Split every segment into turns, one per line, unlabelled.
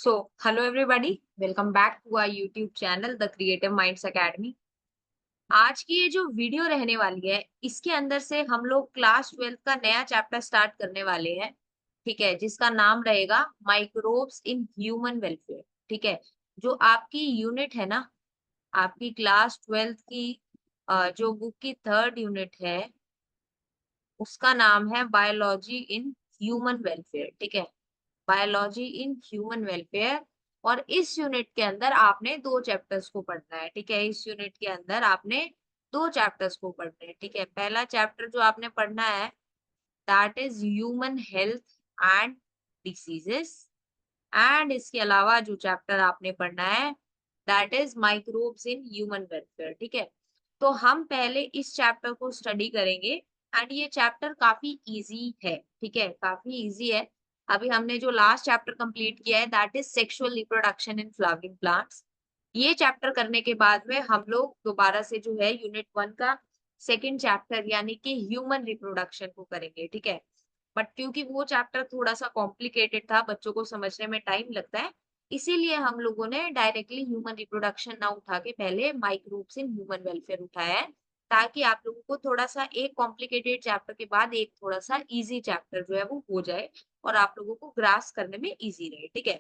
Hello everybody, welcome back to our YouTube channel, The Creative Minds Academy. आज की ये जो वीडियो रहने वाली है, इसके अंदर से हम लोग क्लास 12th का नया चैप्टर स्टार्ट करने वाले हैं, ठीक है, जिसका नाम रहेगा माइक्रोब्स इन ह्यूमन वेलफेयर, ठीक है। जो आपकी यूनिट है ना, आपकी क्लास 12th की जो बुक की थर्ड यूनिट है, उसका नाम है बायोलॉजी इन ह्यूमन वेलफेयर, ठीक है। Biology in human welfare. और इस यूनिट के अंदर आपने दो चैप्टर्स को पढ़ना है, ठीक है। इस यूनिट के अंदर आपने दो चैप्टर्स को पढ़ना है, ठीक है। पहला चैप्टर जो आपने पढ़ना है that is human health and diseases. And इसके अलावा जो चैप्टर आपने पढ़ना है that is microbes in human welfare, ठीक है। तो हम पहले इस चैप्टर को स्टडी करेंगे एंड ये चैप्टर काफी इजी है, ठीक है, काफी इजी है। अभी हमने जो लास्ट चैप्टर कंप्लीट किया है that is sexual reproduction in flowering plants. ये चैप्टर करने के बाद में हम लोग दोबारा से जो है यूनिट 1 का सेकेंड चैप्टर यानी कि ह्यूमन रिप्रोडक्शन को करेंगे, ठीक है। बट क्योंकि वो चैप्टर थोड़ा-सा कॉम्प्लिकेटेड था, बच्चों को समझने में टाइम लगता है, इसीलिए हम लोगों ने डायरेक्टली ह्यूमन रिप्रोडक्शन ना उठा के पहले माइक्रोब्स इन ह्यूमन वेलफेयर उठाया है, ताकि आप लोगों को थोड़ा-सा एक कॉम्प्लिकेटेड चैप्टर के बाद एक थोड़ा-सा ईज़ी चैप्टर जो है वो हो जाए और आप लोगों को ग्रास्प करने में ईज़ी रहे, ठीक है?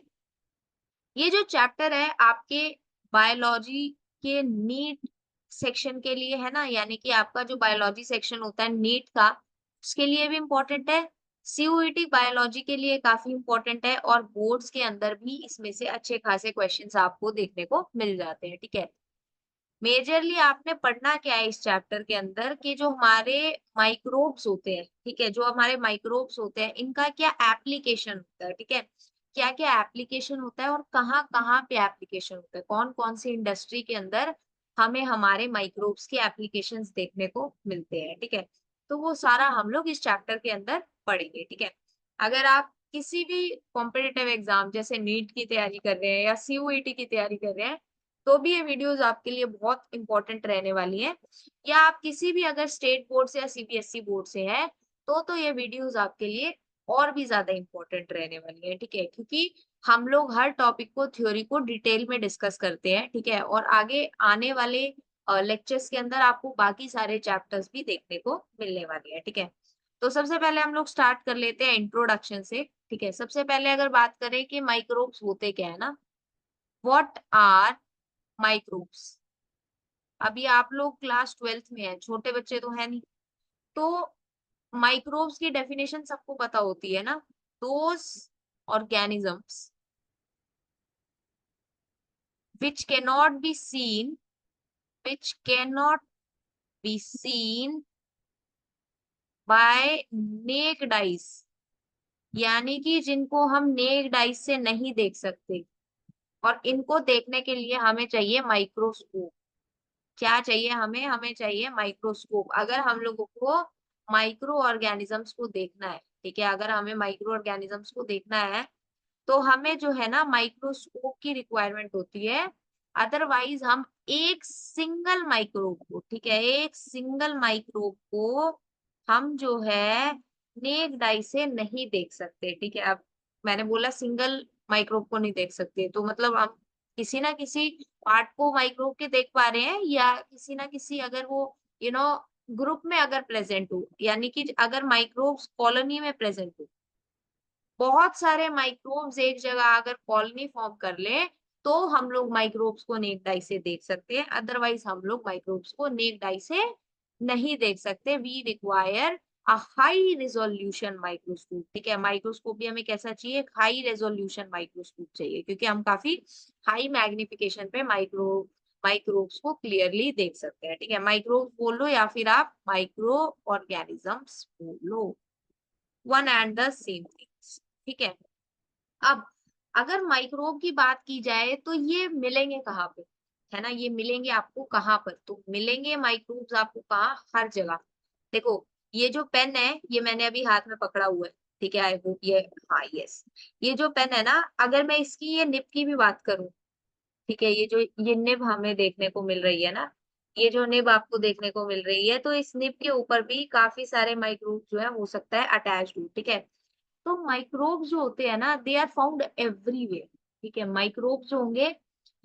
ये जो चैप्टर है आपके बायोलॉजी के नीट सेक्शन के लिए है ना, यानी कि आपका जो बायोलॉजी सेक्शन होता है नीट का, उसके लिए भी इम्पोर्टेंट है। सीयूईटी बायोलॉजी के लिए काफी इम्पोर्टेंट है और बोर्ड्स के अंदर भी इसमें से अच्छे खासे क्वेश्चंस आपको देखने को मिल जाते हैं, ठीक है। मेजरली आपने पढ़ना क्या है इस चैप्टर के अंदर कि जो हमारे माइक्रोब्स होते हैं, ठीक है, जो हमारे माइक्रोब्स होते हैं इनका क्या एप्लीकेशन होता है, ठीक है। क्या-क्या एप्लीकेशन होता है और कहाँ-कहाँ पे एप्लीकेशन होता है, कौन-कौन सी इंडस्ट्री के अंदर हमें हमारे माइक्रोब्स के एप्लीकेशंस देखने को मिलते हैं, ठीक है। तो वो सारा हम लोग इस चैप्टर के अंदर पढ़ेंगे, ठीक है। अगर आप किसी भी कॉम्पिटिटिव एग्जाम जैसे नीट की तैयारी कर रहे हैं या सीयूईटी की तैयारी कर रहे हैं, तो भी ये वीडियोस आपके लिए बहुत इंपॉर्टेंट रहने वाली हैं। या आप किसी भी अगर स्टेट बोर्ड से या सीबीएसई बोर्ड से हैं, तो ये वीडियोस आपके लिए और भी ज़्यादा इंपॉर्टेंट रहने वाली है, ठीक है? क्योंकि हम लोग हर टॉपिक को थ्योरी को डिटेल में डिस्कस करते हैं, ठीक है? और आगे आने वाले लेक्चर्स के अंदर आपको बाकी सारे चैप्टर्स भी देखने को मिलने वाले हैं, ठीक है? तो सबसे पहले हम लोग स्टार्ट कर लेते हैं इंट्रोडक्शन से, ठीक है? सबसे पहले अगर बात करें कि माइक्रोब्स होते क्या है ना, व्हाट आर माइक्रोब्स। अभी आप लोग क्लास 12th में हैं, छोटे बच्चे तो हैं नहीं। तो माइक्रोब्स की डेफिनेशन सबको पता होती है ना, those organisms which cannot be seen which cannot be seen by naked eyes, यानी कि जिनको हम नेक्ड आईज से नहीं देख सकते और इनको देखने के लिए हमें चाहिए माइक्रोस्कोप। क्या चाहिए हमें? हमें चाहिए माइक्रोस्कोप। अगर हम लोगों को माइक्रो ऑर्गेनिजम्स को देखना है, ठीक है? अगर हमें माइक्रो ऑर्गेनिजम्स को देखना है, तो हमें जो है ना माइक्रोस्कोप की रिक्वायरमेंट होती है। अदरवाइज़ हम एक सिंगल माइक्रोब को, ठीक है? एक सिंगल माइक्रोब को हम जो है नेक्ड आई से नहीं देख सकते, ठीक है? अब मैंने बोला सिंगल माइक्रोब को नहीं देख सकते, तो मतलब हम किसी ना किसी पार्ट को माइक्रोब के देख पा रहे हैं या किसी ना किसी अगर वो यू नो ग्रुप में अगर प्रेजेंट हो, यानी कि अगर माइक्रोब्स कॉलोनी में प्रेजेंट हो, बहुत सारे माइक्रोब्स एक जगह अगर कॉलोनी फॉर्म कर ले, तो हम लोग माइक्रोब्स को नेक्ड आई से देख सकते हैं। अदरवाइज हम लोग माइक्रोब्स को नेक्ड आई से नहीं देख सकते। We require a high resolution microscope, ठीक है? माइक्रोस्कोप भी हमें कैसा चाहिए? हाई रिज़ॉल्यूशन माइक्रोस्कोप चाहिए क्योंकि हम काफ़ी हाई मैग्निफिकेशन पे माइक्रोब्स को क्लियरली देख सकते हैं, ठीक है? माइक्रोब्स बोल लो या फिर आप माइक्रो ऑर्गेनिजम्स बोल लो, one and the same things, ठीक है? अब अगर माइक्रोब की बात की जाए तो ये मिलेंगे कहाँ पे? है ना? ये मिलेंगे आपको कहाँ पर? तो मिलेंगे माइक्रोब्स आपको कहाँ? हर जगह। देखो, ये जो पेन है, ये मैंने अभी हाथ में पकड़ा हुआ है, ठीक है? आई होप ये हाँ, यस। ये जो पेन है ना, अगर मैं इसकी ये निब की भी बात करूँ, ठीक है? ये निब हमें देखने को मिल रही है ना, ये जो निब आपको देखने को मिल रही है, तो इस निब के ऊपर भी काफ़ी सारे माइक्रोब्स जो है हो सकता है अटैच्ड हो, ठीक है? तो माइक्रोब्स जो होते हैं ना दे आर फाउंड एवरीवेयर, ठीक है, माइक्रोब्स जो होंगे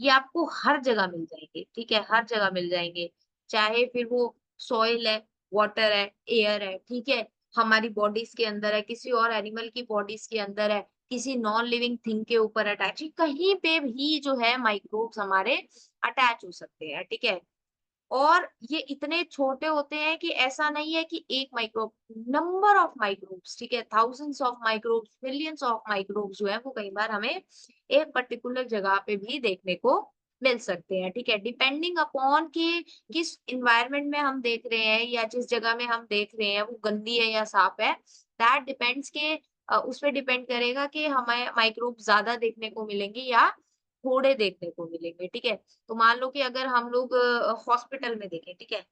ये आपको हर जगह मिल जाएंगे, ठीक है, हर जगह मिल जाएंगे, चाहे फिर वो सॉइल है, वाटर है, एयर है, ठीक है, हमारी बॉडीज के अंदर है, किसी और एनिमल की बॉडीज के अंदर है, किसी नॉन लिविंग थिंग के ऊपर अटैच है, कहीं पे भी जो है माइक्रोब्स हमारे अटैच हो सकते हैं, ठीक है। और ये इतने छोटे होते हैं कि ऐसा नहीं है कि एक माइक्रोब, नंबर ऑफ माइक्रोब्स, ठीक है, thousands of microbes, millions of microbes जो है वो कई बार हमें एक पर्टिकुलर जगह पे भी देखने को मिल सकते हैं, ठीक है, डिपेंडिंग अपॉन कि किस इन्वायरमेंट में हम देख रहे हैं या जिस जगह में हम देख रहे हैं वो गंदी है या साफ है, दैट डिपेंड्स के उस पे डिपेंड करेगा कि हमें माइक्रोब ज्यादा देखने को मिलेंगे या थोड़े देखने को मिलेंगे, ठीक है। तो मान लो कि अगर हम लोग हॉस्पिटल में देखें, ठीक है,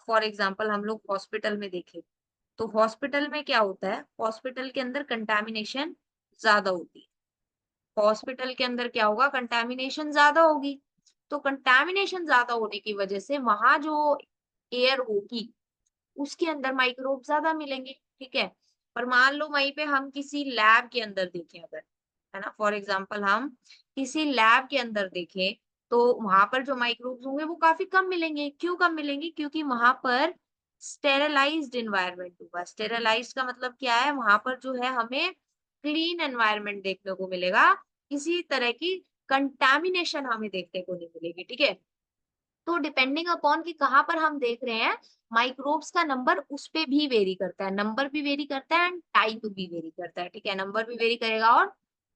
फॉर एग्जांपल हम लोग हॉस्पिटल में देखें, तो हॉस्पिटल में क्या होता है, हॉस्पिटल के अंदर कंटामिनेशन ज्यादा होती है, हॉस्पिटल के अंदर क्या होगा, कंटामिनेशन ज्यादा होगी, तो कंटामिनेशन ज्यादा होने की वजह से वहां जो एयर होगी उसके अंदर माइक्रोब ज्यादा मिलेंगे, ठीक है। पर मान लो वहीं पे हम किसी लैब के अंदर देखें अगर, है ना, फॉर एग्जांपल हम किसी लैब के अंदर देखें, तो वहां पर जो माइक्रोब्स होंगे वो काफी कम मिलेंगे। क्यों कम मिलेंगे? क्योंकि वहां पर स्टेरलाइज्ड एनवायरनमेंट होगा। स्टेरलाइज्ड का मतलब क्या है, वहां पर जो है हमें क्लीन एनवायरनमेंट देखने को मिलेगा, किसी तरह की कंटामिनेशन हमें देखने को नहीं मिलेगी, ठीक है। तो डिपेंडिंग अपॉन कि कहाँ पर हम देख रहे हैं, माइक्रोब्स का नंबर उस पे भी वेरी करता है, नंबर भी वेरी करता है एंड टाइप भी वेरी करता है, ठीक है, नंबर भी वेरी करेगा और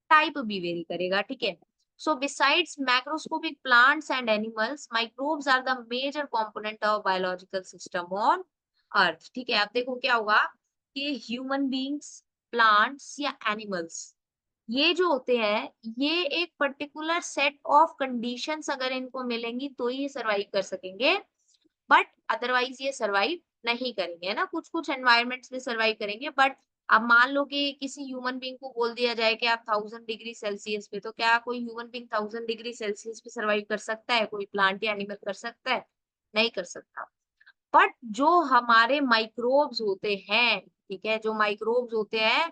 टाइप भी वेरी करेगा, ठीक है। So besides macroscopic plants and animals, microbes are the major component of biological system on earth, ठीक है। अब देखो क्या होगा कि ह्यूमन बींग्स, प्लांट्स या एनिमल्स, ये जो होते हैं, ये एक पर्टिकुलर सेट ऑफ कंडीशंस अगर इनको मिलेंगी तो ही ये सर्वाइव कर सकेंगे, बट अदरवाइज ये सर्वाइव नहीं करेंगे, है ना। कुछ कुछ एनवायरमेंट्स में सर्वाइव करेंगे, बट अब मान लो कि किसी ह्यूमन बीइंग को बोल दिया जाए कि आप 1000 डिग्री सेल्सियस पे, तो क्या कोई ह्यूमन बीइंग 1000 डिग्री सेल्सियस पे सर्वाइव कर सकता है? कोई प्लांट या एनिमल कर सकता है? नहीं कर सकता। बट जो हमारे माइक्रोब्स होते हैं, ठीक है, जो माइक्रोब्स होते हैं,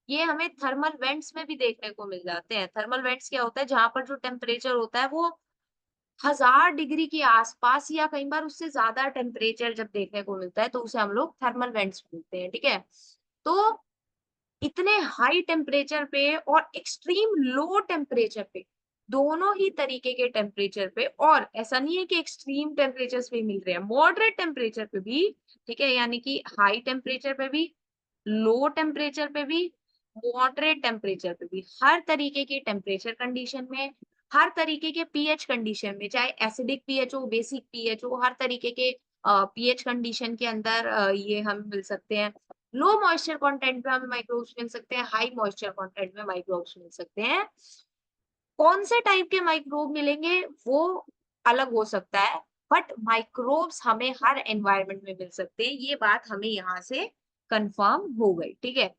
ये हमें थर्मल वेंट्स में भी देखने को मिल जाते हैं। थर्मल वेंट्स क्या होता है? जहां पर जो टेम्परेचर होता है वो 1000 डिग्री के आसपास या कई बार उससे ज्यादा टेम्परेचर जब देखने को मिलता है तो उसे हम लोग थर्मल वेंट्स बोलते हैं, ठीक है। तो इतने हाई टेम्परेचर पे और एक्सट्रीम लो टेम्परेचर पे, दोनों ही तरीके के टेम्परेचर पे, और ऐसा नहीं है कि एक्सट्रीम टेम्परेचर्स पे मिल रहे हैं, मॉडरेट टेम्परेचर पे भी, ठीक है, यानी कि हाई टेम्परेचर पे भी, लो टेम्परेचर पे भी, मॉडरेट टेम्परेचर पे भी, हर तरीके की टेम्परेचर कंडीशन में, हर तरीके के पीएच कंडीशन में, चाहे एसिडिक पीएच हो, बेसिक पीएच हो, हर तरीके के पीएच कंडीशन के अंदर ये हम मिल सकते हैं। लो मॉइस्चर कंटेंट में हमें माइक्रोब्स मिल सकते हैं, हाई मॉइस्चर कंटेंट में माइक्रोब्स मिल सकते हैं। कौन से टाइप के माइक्रोब मिलेंगे वो अलग हो सकता है, बट माइक्रोब्स हमें हर एनवायरनमेंट में मिल सकते हैं, ये बात हमें यहाँ से कंफर्म हो गई, ठीक है।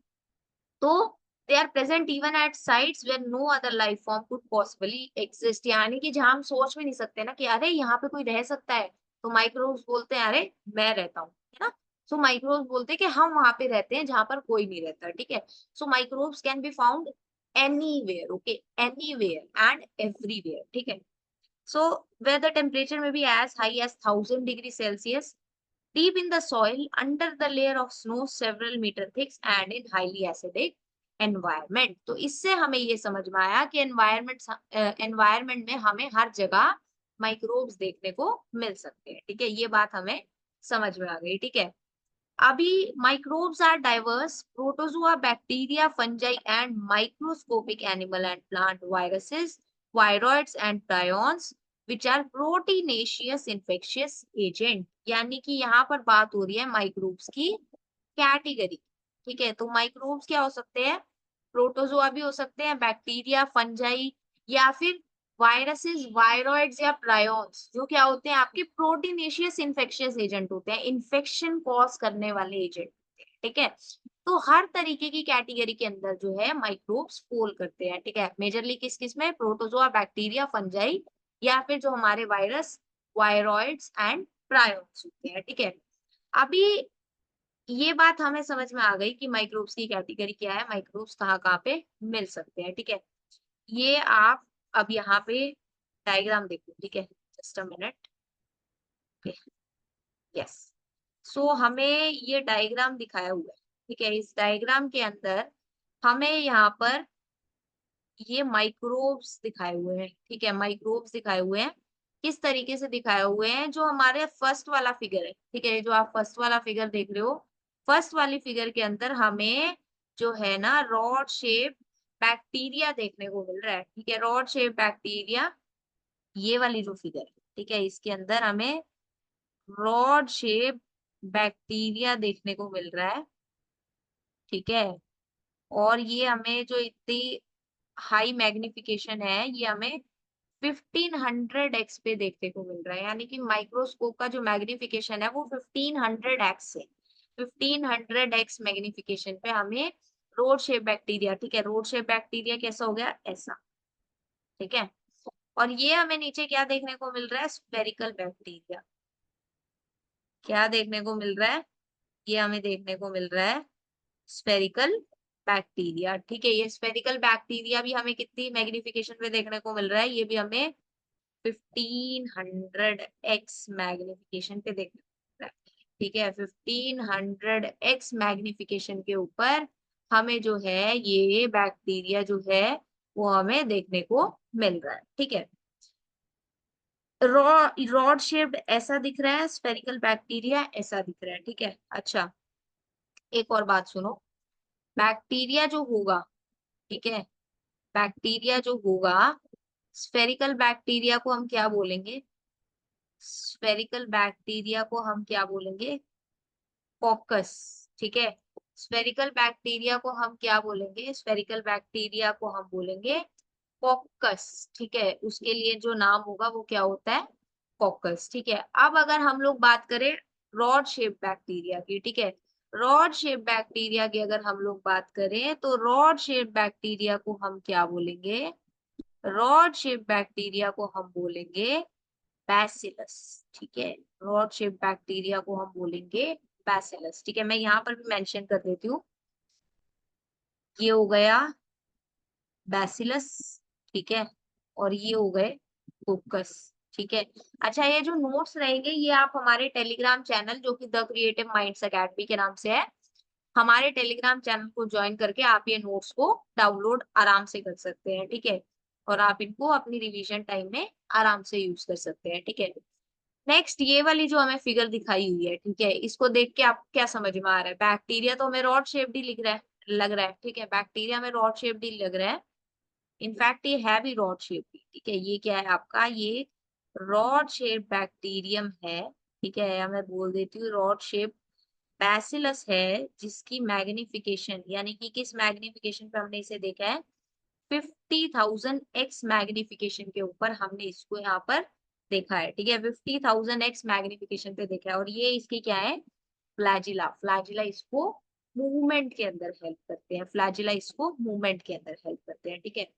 तो they are present even at sites where no other life form could possibly exist, यानी कि जहां हम सोच भी नहीं सकते ना कि अरे यहाँ पे कोई रह सकता है, तो माइक्रोब्स बोलते हैं अरे मैं रहता हूँ, है ना। सो माइक्रोब्स बोलते हैं कि हम वहां पे रहते हैं जहां पर कोई नहीं रहता, ठीक है। So microbes can be found anywhere, okay, anywhere and everywhere, ठीक है। So where the temperature may be as high as 1000 degree Celsius, deep in the soil under the layer of snow several meter thick and in highly acidic environment। तो इससे हमें ये समझ में आया कि एनवायरमेंट में हमें हर जगह माइक्रोब्स देखने को मिल सकते हैं, ठीक है, ये बात हमें समझ में आ गई, ठीक है। अभी microbes are diverse, protozoa, bacteria, fungi and microscopic animal and plant, viruses, viroids and prions which are proteinaceous infectious agent, यानी कि यहाँ पर बात हो रही है माइक्रोब्स की कैटेगरी, ठीक है। तो माइक्रोब्स क्या हो सकते हैं? प्रोटोजोआ भी हो सकते हैं, बैक्टीरिया, फंजाई, या फिर वायरसेस, वायरॉइड्स या प्रायॉन्स, जो क्या होते हैं आपके प्रोटीनेशियस इन्फेक्शियस एजेंट होते हैं, इन्फेक्शन कॉज करने वाले एजेंट होते हैं, ठीक है। तो हर तरीके की कैटेगरी के अंदर जो है माइक्रोब्स फॉल करते हैं, ठीक है, मेजरली किस किस में? प्रोटोजोआ, बैक्टीरिया, फंजाई, या फिर जो हमारे वायरस, वायरॉइड्स एंड प्रायॉन्स होते हैं, ठीक है। अभी ये बात हमें समझ में आ गई कि माइक्रोब्स की कैटेगरी क्या है, माइक्रोब्स कहाँ कहाँ पे मिल सकते हैं, ठीक है। ये आप अब यहाँ पे डायग्राम देखो, ठीक है, जस्ट अ मिनट। यस, सो हमें ये डायग्राम दिखाया हुआ है, ठीक है। इस डायग्राम के अंदर हमें यहाँ पर ये माइक्रोब्स दिखाए हुए हैं, ठीक है, माइक्रोब्स दिखाए हुए हैं। किस तरीके से दिखाए हुए हैं, जो हमारे फर्स्ट वाला फिगर है, ठीक है, जो आप फर्स्ट वाला फिगर देख रहे हो, फर्स्ट वाली फिगर के अंदर हमें जो है ना रॉड शेप बैक्टीरिया देखने को मिल रहा है, ठीक है, रॉड शेप बैक्टीरिया, ये वाली जो फिगर है, ठीक है, इसके अंदर हमें रॉड शेप बैक्टीरिया देखने को मिल रहा है, ठीक है। और ये हमें जो इतनी हाई मैग्निफिकेशन है, ये हमें 1500x पे देखने को मिल रहा है, यानी कि माइक्रोस्कोप का जो मैग्निफिकेशन है वो 1500x है। 1500x मैग्निफिकेशन पे हमें रोड शेप बैक्टीरिया, ठीक है, रोड शेप बैक्टीरिया कैसा हो गया, ऐसा, ठीक है। और ये हमें नीचे क्या देखने को मिल रहा है, स्फेरिकल बैक्टीरिया। क्या देखने को मिल रहा है, ये हमें देखने को मिल रहा है स्फेरिकल बैक्टीरिया, ठीक है। ये स्फेरिकल बैक्टीरिया भी हमें कितनी मैग्निफिकेशन पे देखने को मिल रहा है, ये भी हमें 1500x मैग्निफिकेशन पे देखने को मिल रहा है, ठीक है। 1500x मैग्निफिकेशन के ऊपर हमें जो है ये बैक्टीरिया जो है वो हमें देखने को मिल रहा है, ठीक है। रॉड शेप्ड ऐसा दिख रहा है, स्फेरिकल बैक्टीरिया ऐसा दिख रहा है, ठीक है। अच्छा, एक और बात सुनो, बैक्टीरिया जो होगा, ठीक है, बैक्टीरिया जो होगा, स्फेरिकल बैक्टीरिया को हम क्या बोलेंगे, स्फेरिकल बैक्टीरिया को हम क्या बोलेंगे, कोकस, ठीक है। स्फेरिकल बैक्टीरिया को हम क्या बोलेंगे, स्फेरिकल बैक्टीरिया को हम बोलेंगे कोकस, ठीक है। उसके लिए जो नाम होगा वो क्या होता है, कोकस, ठीक है। अब अगर हम लोग बात करें रॉड शेप बैक्टीरिया की, ठीक है, रॉड शेप बैक्टीरिया की अगर हम लोग बात करें तो रॉड शेप बैक्टीरिया को हम क्या बोलेंगे, रॉड शेप बैक्टीरिया को हम बोलेंगे बैसिलस, ठीक है। रॉड शेप बैक्टीरिया को हम बोलेंगे बैसिलस, ठीक है। मैं यहाँ पर भी मेंशन कर देती हूँ, ये हो गया बैसिलस, ठीक है, और ये हो गए कोकस, ठीक है। अच्छा, ये जो नोट्स रहेंगे ये आप हमारे टेलीग्राम चैनल जो कि द क्रिएटिव माइंड्स एकेडमी के नाम से है, हमारे टेलीग्राम चैनल को ज्वाइन करके आप ये नोट्स को डाउनलोड आराम से कर सकते हैं, ठीक है। और आप इनको अपनी रिवीजन टाइम में आराम से यूज कर सकते हैं, ठीक है। नेक्स्ट, ये वाली जो हमें फिगर दिखाई हुई है, ठीक है, इसको देख के आपको क्या समझ में आ रहा है, बैक्टीरिया तो हमें रॉड शेप्ड ही लिख रहा है, लग रहा है, ठीक है, बैक्टीरिया में रॉड शेप्ड ही लग रहा है। इनफैक्ट ये है भी रॉड शेप्ड, ठीक है। ये क्या है आपका, ये रॉड शेप बैक्टीरियम है, ठीक है, या मैं बोल देती हूँ रॉड शेप बैसिलस है, जिसकी मैग्निफिकेशन, यानी कि किस मैग्निफिकेशन पे हमने इसे देखा है, 50,000x मैग्निफिकेशन के ऊपर हमने इसको यहाँ पर देखा है, ठीक है, 50,000x मैग्निफिकेशन पे देखा है। और ये इसकी क्या है, फ्लैजिला, फ्लैजिला इसको मूवमेंट के अंदर हेल्प करते हैं, फ्लैजिला इसको मूवमेंट के अंदर हेल्प करते हैं, ठीक है।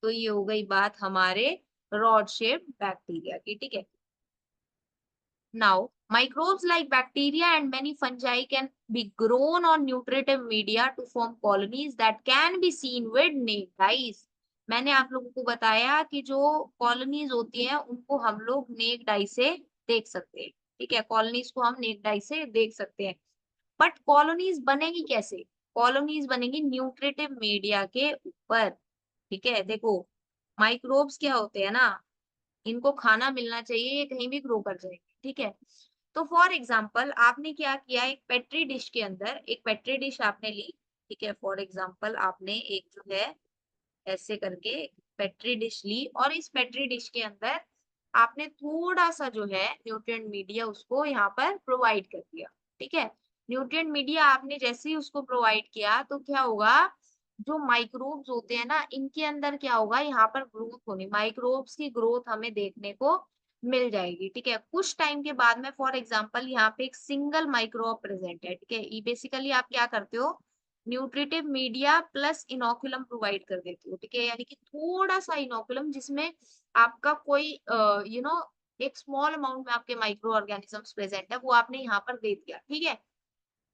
तो ये हो गई बात हमारे रॉड शेप बैक्टीरिया की, ठीक है। Now, microbes like bacteria and many fungi can be grown on nutritive media to form colonies that can be seen with naked eyes. मैंने आप लोगों को बताया कि जो कॉलोनीज होती हैं उनको हम लोग नेक्ड आई से देख सकते हैं, ठीक है, कॉलोनीज को हम नेक्ड आई से देख सकते हैं। बट कॉलोनीज बनेगी कैसे, कॉलोनीज बनेगी न्यूट्रिटिव मीडिया के ऊपर, ठीक है। देखो, माइक्रोब्स क्या होते हैं ना, इनको खाना मिलना चाहिए, ये कहीं भी ग्रो कर जाएंगे, ठीक है। तो फॉर एग्जाम्पल आपने क्या किया, एक पेट्री डिश के अंदर एक पेट्री डिश आपने ली, ठीक है, फॉर एग्जाम्पल आपने एक जो है ऐसे करके पेट्री डिश ली, और इस पेट्री डिश के अंदर आपने थोड़ा सा जो है न्यूट्रिएंट मीडिया उसको यहाँ पर प्रोवाइड कर दिया, ठीक है। न्यूट्रिएंट मीडिया आपने जैसे ही उसको प्रोवाइड किया तो क्या होगा, जो माइक्रोब्स होते हैं ना, इनके अंदर क्या होगा, यहाँ पर ग्रोथ होनी, माइक्रोब्स की ग्रोथ हमें देखने को मिल जाएगी, ठीक है। कुछ टाइम के बाद में फॉर एग्जांपल यहाँ पे एक सिंगल माइक्रोब प्रेजेंट है, ठीक है, ये बेसिकली आप क्या करते हो, nutritive media plus inoculum provide कर देते हो, ठीक है, यानी कि थोड़ा सा इनोकुलम जिसमें आपका कोई एक स्मॉल अमाउंट में आपके माइक्रो ऑर्गेनिजम्स प्रेजेंट है, वो आपने यहाँ पर दे दिया, ठीक है।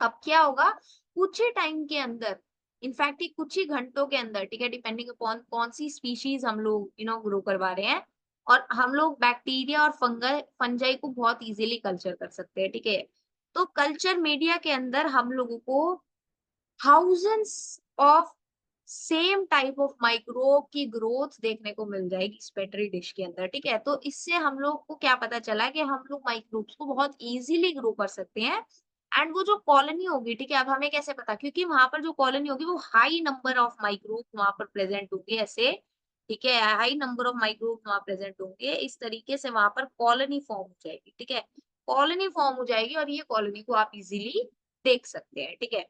अब क्या होगा, कुछ ही टाइम के अंदर इनफैक्ट ये कुछ ही घंटों के अंदर, ठीक है, डिपेंडिंग अपॉन कौन सी स्पीशीज हम लोग ग्रो करवा रहे हैं। और हम लोग बैक्टीरिया और फंजाई को बहुत इजीली कल्चर कर सकते हैं, ठीक है। तो कल्चर मीडिया के अंदर हम लोगों को thousands of same type of microbe की ग्रोथ देखने को मिल जाएगी इस पेट्री डिश के अंदर, ठीक है। तो इससे हम लोग को क्या पता चला कि हम लोग माइक्रोब्स को बहुत इजीली ग्रो कर सकते हैं। एंड वो जो कॉलोनी होगी, ठीक है, अब हमें कैसे पता, क्योंकि वहां पर जो कॉलोनी होगी वो हाई नंबर ऑफ माइक्रोब वहां पर प्रेजेंट होंगे ऐसे, ठीक है, हाई नंबर ऑफ माइक्रोब वहां प्रेजेंट होंगे, इस तरीके से वहां पर कॉलोनी फॉर्म हो जाएगी, ठीक है। कॉलोनी फॉर्म हो जाएगी और ये कॉलोनी को आप इजीली देख सकते हैं, ठीक है।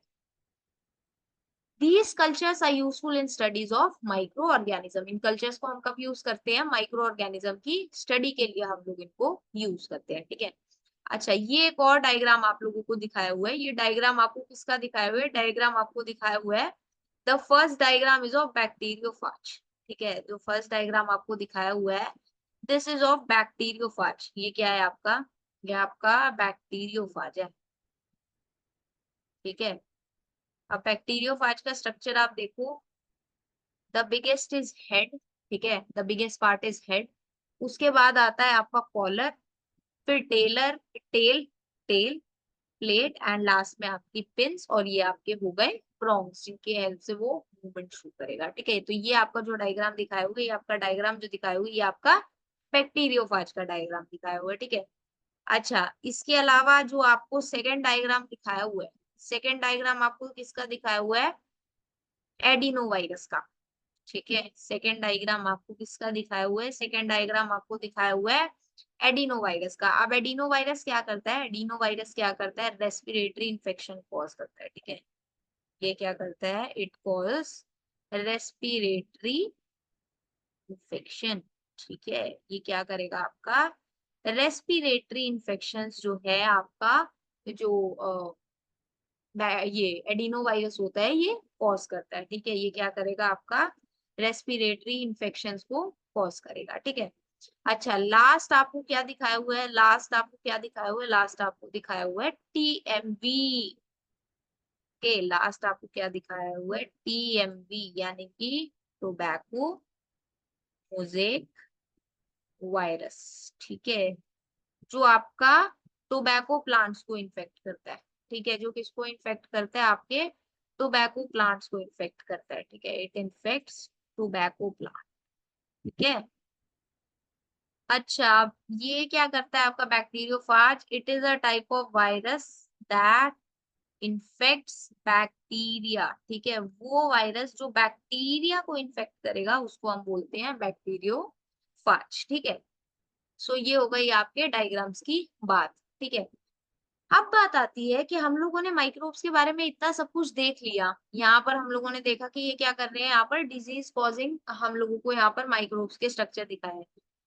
These cultures are useful in studies of microorganism. In cultures को हम कब यूज करते हैं, माइक्रो ऑर्गेनिज्म की स्टडी के लिए हम लोग इनको यूज करते हैं, ठीक है। अच्छा, ये एक और डायग्राम आप लोगों को दिखाया हुआ है। ये डायग्राम आपको किसका दिखाया हुआ है, डायग्राम आपको दिखाया हुआ है, the first diagram is of bacteriophage, ठीक है। जो फर्स्ट डायग्राम आपको दिखाया हुआ है, दिस इज ऑफ बैक्टीरियोफाज। ये क्या है आपका, ये आपका बैक्टीरियोफाज है, ठीक है। अब बैक्टीरियोफाज का स्ट्रक्चर आप देखो, द बिगेस्ट इज हेड, ठीक है, the biggest part is head. उसके बाद आता है आपका कॉलर, फिर tail, tail, plate and last में आपकी पिंस, और ये आपके हो गए प्रोंग्स जिनके हेल्प से वो मूवमेंट शुरू करेगा, ठीक है। तो ये आपका जो डायग्राम दिखाया हुआ है, ये आपका डायग्राम जो दिखाया हुआ है, ये आपका बैक्टीरियोफाज का डायग्राम दिखाया हुआ है, ठीक है। अच्छा, इसके अलावा जो आपको सेकेंड डायग्राम दिखाया हुआ है, सेकेंड डायग्राम आपको किसका दिखाया हुआ है, एडिनो वायरस का, ठीक है। सेकेंड डायग्राम आपको किसका दिखाया हुआ है, सेकेंड डायग्राम आपको दिखाया हुआ है एडिनो वायरस का। अब एडिनो वायरस क्या करता है, एडिनो वायरस क्या करता है, रेस्पिरेटरी इन्फेक्शन कॉज करता है, ठीक है। ये क्या करता है, इट कॉज रेस्पिरेटरी इन्फेक्शन, ठीक है। ये क्या करेगा आपका, रेस्पिरेटरी इन्फेक्शन जो है आपका, जो ये एडिनो वायरस होता है, ये कॉज करता है, ठीक है। ये क्या करेगा आपका, रेस्पिरेटरी इन्फेक्शंस को कॉज करेगा, ठीक है। अच्छा, लास्ट आपको क्या दिखाया हुआ है, लास्ट आपको क्या दिखाया हुआ है, लास्ट आपको दिखाया हुआ है टीएमवी के, लास्ट आपको क्या दिखाया हुआ है, टीएमवी यानी कि टोबैको मोजेक वायरस, ठीक है। जो आपका टोबैको प्लांट्स को इन्फेक्ट करता है, ठीक है, जो किसको इन्फेक्ट करता है, आपके टोबैको प्लांट्स को इन्फेक्ट करता है, ठीक है। इट इन्फेक्ट्स टोबैको प्लांट, ठीक है। अच्छा, अब ये क्या करता है आपका bacteriophage, it is a type of virus that infects bacteria, ठीक है। वो वायरस जो बैक्टीरिया को इन्फेक्ट करेगा उसको हम बोलते हैं बैक्टीरियोफाज, ठीक है। सो ये हो गई आपके डायग्राम्स की बात, ठीक है। अब बात आती है कि हम लोगों ने माइक्रोब्स के बारे में इतना सब कुछ देख लिया। यहाँ पर हम लोगों ने देखा कि ये क्या कर रहे हैं, यहाँ पर डिजीज कॉजिंग हम लोगों को यहाँ पर माइक्रोब्स के स्ट्रक्चर दिखाए हैं।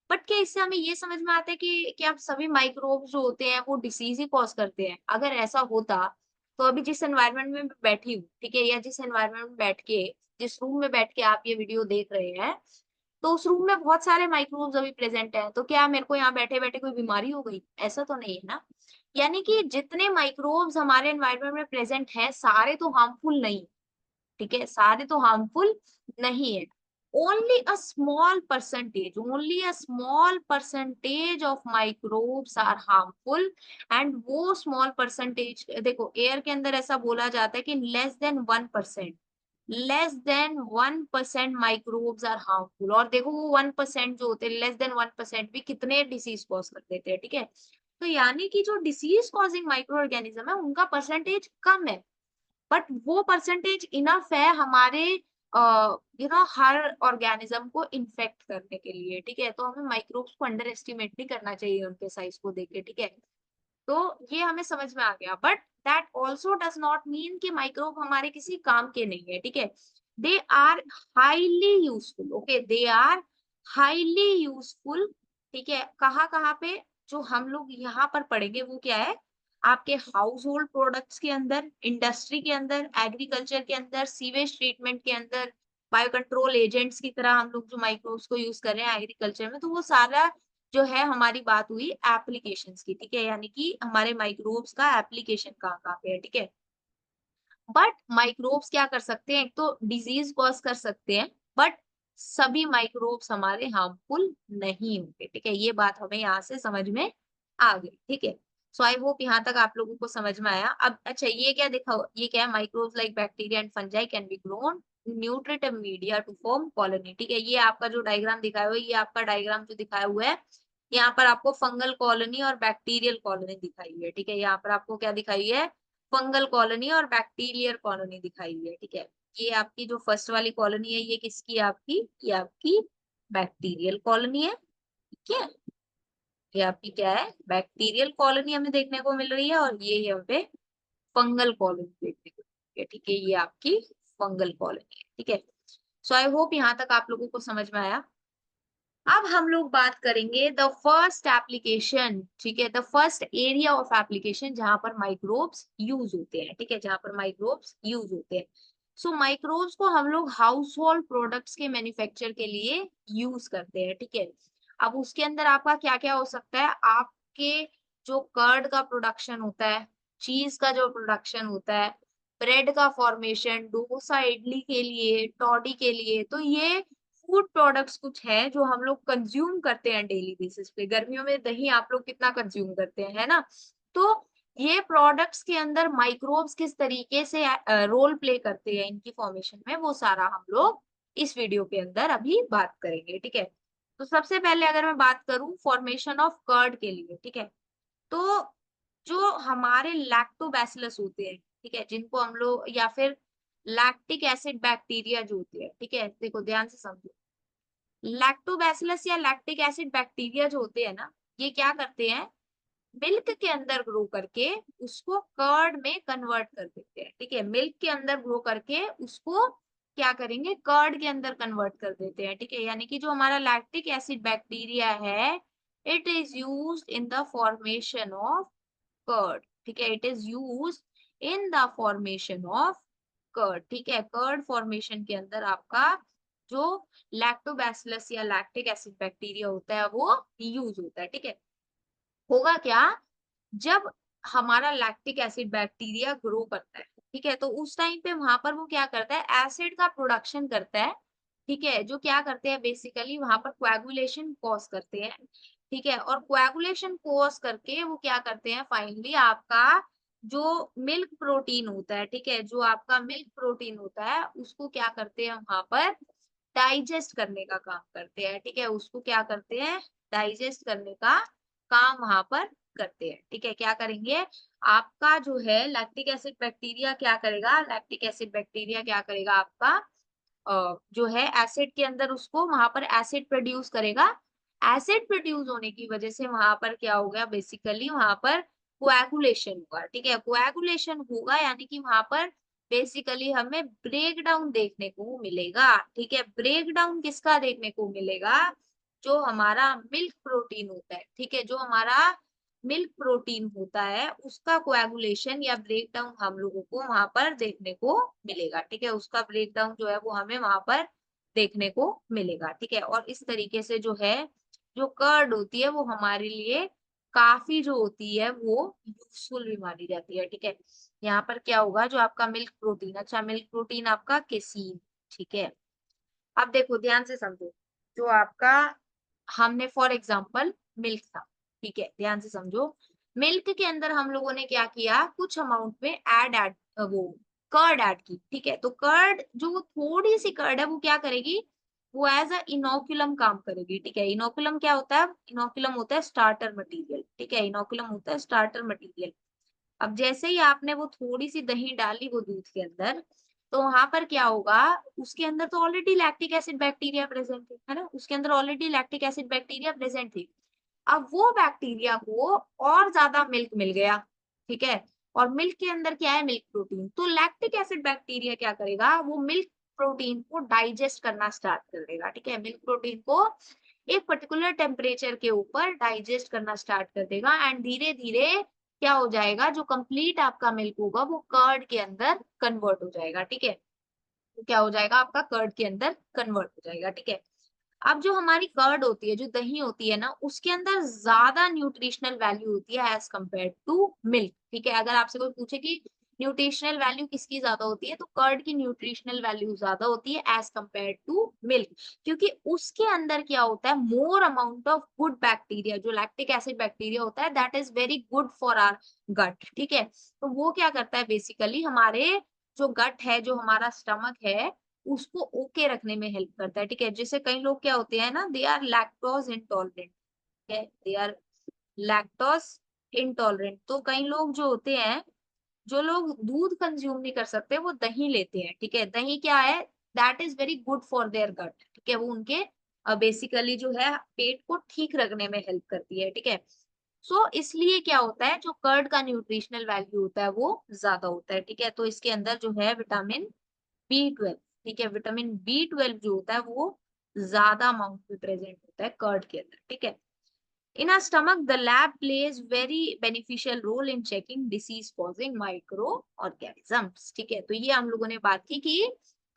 बट क्या इससे हमें ये समझ में आता है कि क्या सभी माइक्रोब्स जो होते हैं वो डिसीज ही कॉज करते हैं? अगर ऐसा होता तो अभी जिस एनवायरनमेंट में मैं बैठी हूँ, ठीक है, या जिस एनवायरनमेंट में बैठ के, जिस रूम में बैठ के आप ये वीडियो देख रहे हैं, तो उस रूम में बहुत सारे माइक्रोब्स अभी प्रेजेंट हैं। तो क्या मेरे को यहाँ बैठे-बैठे कोई बीमारी हो गई? ऐसा तो नहीं है ना? यानी कि जितने माइक्रोब्स हमारे एनवायरनमेंट में प्रेजेंट हैं, सारे तो हार्मफुल नहीं, ठीक है? सारे तो हार्मफुल नहीं है। Only a small percentage of microbes are harmful, and वो स्मॉल परसेंटेज, देखो एयर के अंदर ऐसा बोला जाता है कि less than 1% microbes are harmful. और देखो वो 1% जो होते हैं, लेस देन 1% भी कितने डिसीज कॉज कर देते हैं, ठीक है। तो यानी कि जो डिसीज कॉजिंग माइक्रो ऑर्गेनिज्म है उनका परसेंटेज कम है, बट वो परसेंटेज इनफ है हमारे हर ऑर्गेनिज्म को इन्फेक्ट करने के लिए, ठीक है। तो हमें माइक्रोब्स को अंडर एस्टिमेट नहीं करना चाहिए उनके साइज को देख के, ठीक है। तो ये हमें समझ में आ गया, but that also does not mean कि माइक्रोब हमारे किसी काम के नहीं है, ठीक है। They are highly useful, okay, they are highly useful, ठीक है। कहाँ कहाँ पे, जो हम लोग यहाँ पर पढ़ेंगे वो क्या है, आपके हाउस होल्ड प्रोडक्ट्स के अंदर, इंडस्ट्री के अंदर, एग्रीकल्चर के अंदर, सीवेज ट्रीटमेंट के अंदर, बायो कंट्रोल एजेंट्स की तरह हम लोग जो माइक्रोब्स को यूज कर रहे हैं एग्रीकल्चर में, तो वो सारा जो है हमारी बात हुई एप्लीकेशंस की, ठीक है, यानी कि हमारे माइक्रोब्स का एप्लीकेशन कहाँ कहाँ पे है, ठीक है। बट माइक्रोब्स क्या कर सकते हैं, एक तो डिजीज कॉज कर सकते हैं, बट सभी माइक्रोब्स हमारे हार्मफुल नहीं होंगे, ठीक है। ये बात हमें यहाँ से समझ में आ गई, ठीक है। सो आई होप यहाँ तक आप लोगों को समझ में आया। अब अच्छा, ये क्या दिखा, ये क्या है, microbes like bacteria and fungi can be grown nutritive media to form colony, ठीक है। ये आपका जो डायग्राम दिखाया हुआ है, ये आपका डायग्राम जो दिखाया हुआ है, यहाँ पर आपको फंगल कॉलोनी और बैक्टीरियल कॉलोनी दिखाई हुई है, ठीक है। यहाँ पर आपको क्या दिखाई है, फंगल कॉलोनी और बैक्टीरियल कॉलोनी दिखाई हुई है, ठीक है। ये आपकी जो फर्स्ट वाली कॉलोनी है, ये किसकी है आपकी, ये आपकी बैक्टीरियल कॉलोनी है, ठीक है। ये आपकी क्या है, बैक्टीरियल कॉलोनी हमें देखने को मिल रही है, और ये यहाँ पे फंगल कॉलोनी देखने को मिल रही है, ठीक है। ये आपकी फंगल कॉलोनी है, ठीक है। सो आई होप यहाँ तक आप लोगों को समझ में आया। अब हम लोग बात करेंगे द फर्स्ट एप्लीकेशन, ठीक है, the first area of application जहां पर माइक्रोब्स यूज होते हैं, ठीक है, जहां पर माइक्रोब्स यूज होते हैं। सो माइक्रोब्स को हम लोग हाउस होल्ड प्रोडक्ट्स के मैन्युफैक्चर के लिए यूज करते हैं, ठीक है। अब उसके अंदर आपका क्या क्या हो सकता है, आपके जो कर्ड का प्रोडक्शन होता है, चीज का जो प्रोडक्शन होता है, ब्रेड का फॉर्मेशन, डोसा इडली के लिए, टॉडी के लिए, तो ये फूड प्रोडक्ट्स कुछ हैं जो हम लोग कंज्यूम करते हैं डेली बेसिस पे। गर्मियों में दही आप लोग कितना कंज्यूम करते हैं, है ना। तो ये प्रोडक्ट्स के अंदर माइक्रोब्स किस तरीके से रोल प्ले करते हैं इनकी फॉर्मेशन में, वो सारा हम लोग इस वीडियो के अंदर अभी बात करेंगे, ठीक है। तो सबसे पहले अगर मैं बात करूं फॉर्मेशन ऑफ कर्ड के लिए, ठीक है, तो जो हमारे लैक्टोबैसिलस होते हैं, ठीक है, जिनको हम लोग, या फिर लैक्टिक एसिड बैक्टीरिया जो होते हैं, ठीक है, देखो ध्यान से समझो। लैक्टोबैसिलस या लैक्टिक एसिड बैक्टीरिया जो होते हैं ना, ये क्या करते हैं, मिल्क के अंदर ग्रो करके उसको कर्ड में कन्वर्ट कर देते हैं, ठीक है। मिल्क के अंदर ग्रो करके उसको क्या करेंगे, कर्ड के अंदर कन्वर्ट कर देते हैं, ठीक है। यानी कि जो हमारा लैक्टिक एसिड बैक्टीरिया है, it is used in the formation of curd, ठीक है, it is used in the formation of curd, ठीक है। कर्ड फॉर्मेशन के अंदर आपका जो लैक्टोबैसिलस या लैक्टिक एसिड बैक्टीरिया होता है वो यूज होता है, ठीक है। होगा क्या, जब हमारा लैक्टिक एसिड बैक्टीरिया ग्रो करता है, ठीक है, तो उस टाइम पे वहां पर वो क्या करता है, एसिड का प्रोडक्शन करता है, ठीक है, जो क्या करते हैं बेसिकली वहां पर कोएगुलेशन कॉज करते हैं, ठीक है। और कोएगुलेशन कॉज करके वो क्या करते हैं, फाइनली आपका जो मिल्क प्रोटीन होता है, ठीक है, जो आपका मिल्क प्रोटीन होता है उसको क्या करते हैं वहां पर डाइजेस्ट करने का काम करते हैं, ठीक है, उसको क्या करते हैं, डाइजेस्ट करने का काम वहां पर करते हैं, ठीक है। क्या करेंगे, आपका जो है लैक्टिक एसिड बैक्टीरिया क्या करेगा, लैक्टिक एसिड बैक्टीरिया क्या करेगा आपका, जो है एसिड के अंदर उसको वहां पर एसिड प्रोड्यूस करेगा। एसिड प्रोड्यूस होने की वजह से वहां पर क्या हो गया, बेसिकली वहां पर कोएगुलेशन हुआ, ठीक है। कोएगुलेशन होगा यानी कि वहां पर बेसिकली हमें ब्रेक डाउन देखने को मिलेगा, ठीक है। ब्रेक डाउन किसका देखने को मिलेगा, जो हमारा मिल्क प्रोटीन होता है, ठीक है, जो हमारा मिल्क प्रोटीन होता है उसका कोएगुलेशन या ब्रेक डाउन हम लोगों को वहां पर देखने को मिलेगा, ठीक है। उसका ब्रेक डाउन जो है वो हमें वहां पर देखने को मिलेगा, ठीक है। और इस तरीके से जो है, जो कर्ड होती है वो हमारे लिए काफी जो होती है वो यूजफुल भी मानी जाती है, ठीक है। यहाँ पर क्या होगा, जो आपका मिल्क प्रोटीन, अच्छा मिल्क प्रोटीन आपका केसीन, ठीक है। अब देखो ध्यान से समझो, जो आपका हमने फॉर एग्जांपल मिल्क था, ठीक है, ध्यान से समझो। मिल्क के अंदर हम लोगों ने क्या किया, कुछ अमाउंट में ऐड वो कर्ड ऐड की, ठीक है। तो कर्ड जो थोड़ी सी कर्ड है वो क्या करेगी, वो एज अ इनोकुलम काम करेगी, ठीक है। इनोकुलम क्या होता है, इनोकुलम होता है स्टार्टर मटेरियल, ठीक है, इनोकुलम होता है स्टार्टर मटेरियल। अब जैसे ही आपने वो थोड़ी सी दही डाली वो दूध के अंदर, तो वहां पर क्या होगा, उसके अंदर तो already lactic acid bacteria present है ना, उसके अंदर already lactic acid bacteria present थी। अब वो बैक्टीरिया को और ज्यादा मिल्क मिल गया, ठीक है। और मिल्क के अंदर क्या है, मिल्क प्रोटीन, तो लैक्टिक एसिड बैक्टीरिया क्या करेगा, वो मिल्क प्रोटीन को डाइजेस्ट करना स्टार्ट कर देगा, ठीक है। मिल्क प्रोटीन को एक पर्टिकुलर टेम्परेचर के ऊपर डाइजेस्ट करना स्टार्ट कर देगा, एंड धीरे धीरे क्या हो जाएगा, जो कंप्लीट आपका मिल्क होगा वो कर्ड के अंदर कन्वर्ट हो जाएगा, ठीक है। तो क्या हो जाएगा, आपका कर्ड के अंदर कन्वर्ट हो जाएगा, ठीक है। अब जो हमारी कर्ड होती है, जो दही होती है ना, उसके अंदर ज्यादा न्यूट्रिशनल वैल्यू होती है एज कम्पेयर टू मिल्क, ठीक है। अगर आपसे कोई पूछे कि न्यूट्रिशनल वैल्यू किसकी ज्यादा होती है, तो कर्ड की न्यूट्रिशनल वैल्यू ज्यादा होती है एज कम्पेयर टू मिल्क, क्योंकि उसके अंदर क्या होता है, more amount of good bacteria, जो लैक्टिक एसिड बैक्टीरिया होता है that is very good for our gut, ठीक है। तो वो क्या करता है बेसिकली, हमारे जो गट है, जो हमारा स्टमक है, उसको ओके रखने में हेल्प करता है, ठीक है। जैसे कई लोग क्या होते हैं ना, दे आर लैक्टोज इंटॉलरेंट, है, दे आर लैक्टोज इंटॉलरेंट। तो कई लोग जो होते हैं, जो लोग दूध कंज्यूम नहीं कर सकते, वो दही लेते हैं, ठीक है। दही क्या है, that is very good for their gut, ठीक है। वो उनके बेसिकली जो है पेट को ठीक रखने में हेल्प करती है, ठीक है। सो इसलिए क्या होता है, जो कर्ड का न्यूट्रिशनल वैल्यू होता है वो ज्यादा होता है, ठीक है। तो इसके अंदर जो है विटामिन बी 12, ठीक है, विटामिन बी 12 जो होता है वो ज्यादा अमाउंट में प्रेजेंट होता है कर्ड के अंदर, ठीक है। In our stomach, the lab plays very beneficial role in checking disease causing microorganisms, ठीक है। तो ये हम लोगों ने बात की कि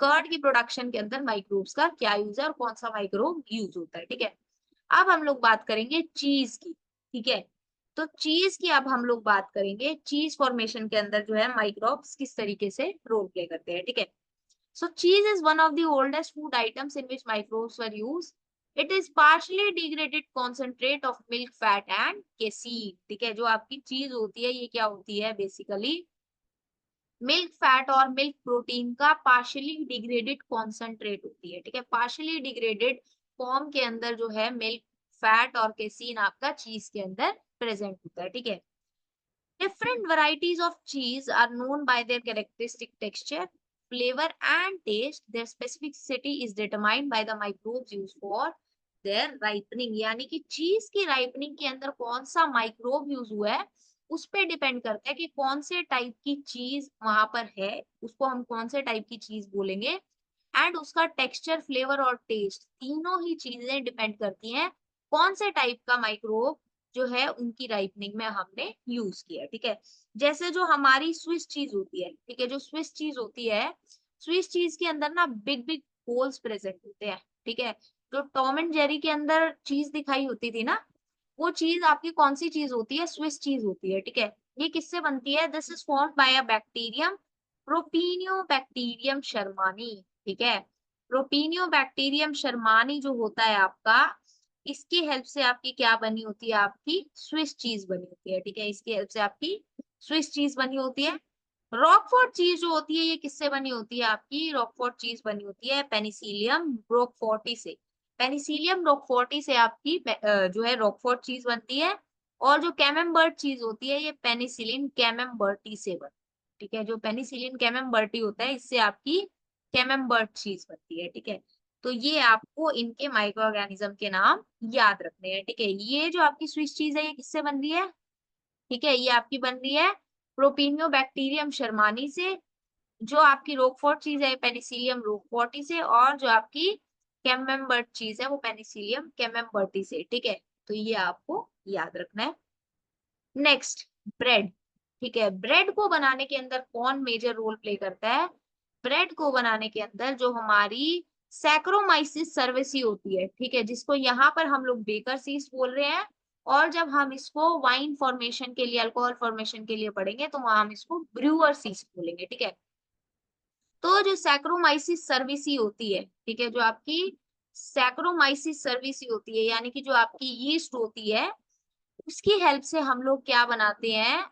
कर्ड की प्रोडक्शन के अंदर माइक्रोब्स का क्या यूज है और कौन सा माइक्रोब यूज होता है, ठीक है। अब हम लोग बात करेंगे चीज की, ठीक है। तो चीज की अब हम लोग बात करेंगे, चीज फॉर्मेशन के अंदर जो है माइक्रोब्स किस तरीके से रोल प्ले करते हैं, ठीक है। So cheese is one of the oldest food items in which microbes were used. It is partially degraded concentrate of milk, fat and casein. ठीक है, जो आपकी चीज होती है ये क्या होती है बेसिकली, मिल्क फैट और मिल्क प्रोटीन का पार्शियली डिग्रेडेड कॉन्सेंट्रेट होती है, ठीक है। पार्शियली डिग्रेडेड फॉर्म के अंदर जो है मिल्क फैट और केसीन आपका चीज के अंदर प्रेजेंट होता है, ठीक है। Different varieties of cheese are known by their characteristic texture, flavor, and taste. Their specificity is determined by the microbes used for their ripening. यानी कि चीज की राइपनिंग के अंदर कौन सा माइक्रोब यूज हुआ है, उस पे डिपेंड करता है कि कौन से टाइप की चीज वहां पर है, उसको हम कौन से टाइप की चीज बोलेंगे। एंड उसका टेक्सचर, फ्लेवर और टेस्ट, तीनों ही चीजें डिपेंड करती हैं कौन से टाइप का माइक्रोब जो है उनकी राइपनिंग में हमने यूज किया, ठीक है। जैसे जो हमारी स्विस चीज होती है, ठीक है, जो स्विस चीज होती है, स्विस चीज के अंदर ना बिग बिग होल्स प्रेजेंट होते हैं, ठीक है। जो टॉम एंड जेरी के अंदर चीज दिखाई होती थी ना, वो चीज आपकी कौन सी चीज होती है, स्विस चीज होती है, ठीक है। ये किससे बनती है, this is formed by a bacterium, Propionibacterium shermanii, ठीक है। प्रोपीनियोबैक्टीरियम शर्मानी जो होता है आपका, इसकी हेल्प से आपकी क्या बनी होती है, आपकी स्विस चीज बनी होती है, ठीक है। इसकी हेल्प से आपकी स्विस चीज बनी होती है। रॉकफोर्ट चीज जो होती है ये किससे बनी होती है, आपकी रॉकफोर्ट चीज बनी होती है पेनिसिलियम रोकफोर्टी से। पेनिसिलियम रोकफोर्टी से आपकी जो है रॉकफोर्ट चीज बनती है। और जो कैमेम्बर्ट चीज होती है ये पेनिसिलिन कैमेम्बर्टी से बनती है, ठीक है। जो पेनिसिलिन कैमेम्बर्टी होता है इससे आपकी कैमेम्बर्ट चीज बनती है, ठीक है। तो ये आपको इनके माइक्रो ऑर्गेनिज्म के नाम याद रखने हैं, ठीक है। ये जो आपकी स्विस चीज है ये किससे बन रही है, ठीक है, ये आपकी बन रही है प्रोपीनियोबैक्टीरियम शर्मानी से। जो आपकी रोकफोर्ट चीज है पेनिसिलियम रोकफोर्टी से, और जो आपकी कैमेम्बर्ट चीज है वो पेनिसिलियम कैमेम्बर्टी से, ठीक है। तो ये आपको याद रखना है। नेक्स्ट, ब्रेड, ठीक है। ब्रेड को बनाने के अंदर कौन मेजर रोल प्ले करता है, ब्रेड को बनाने के अंदर जो हमारी सैक्रोमाइसिस सर्वेसी होती है, ठीक है, जिसको यहाँ पर हम लोग बेकर सीड्स बोल रहे हैं। और जब हम इसको वाइन फॉर्मेशन के लिए, अल्कोहल फॉर्मेशन के लिए पढ़ेंगे तो वहां हम इसको ब्रूअर सीड्स बोलेंगे, ठीक है। तो जो सैक्रोमाइसिस सर्विसी होती है, ठीक है, जो आपकी सैक्रोमाइसिस सर्विसी होती है यानी कि जो आपकी यीस्ट होती है, उसकी हेल्प से हम लोग क्या बनाते हैं,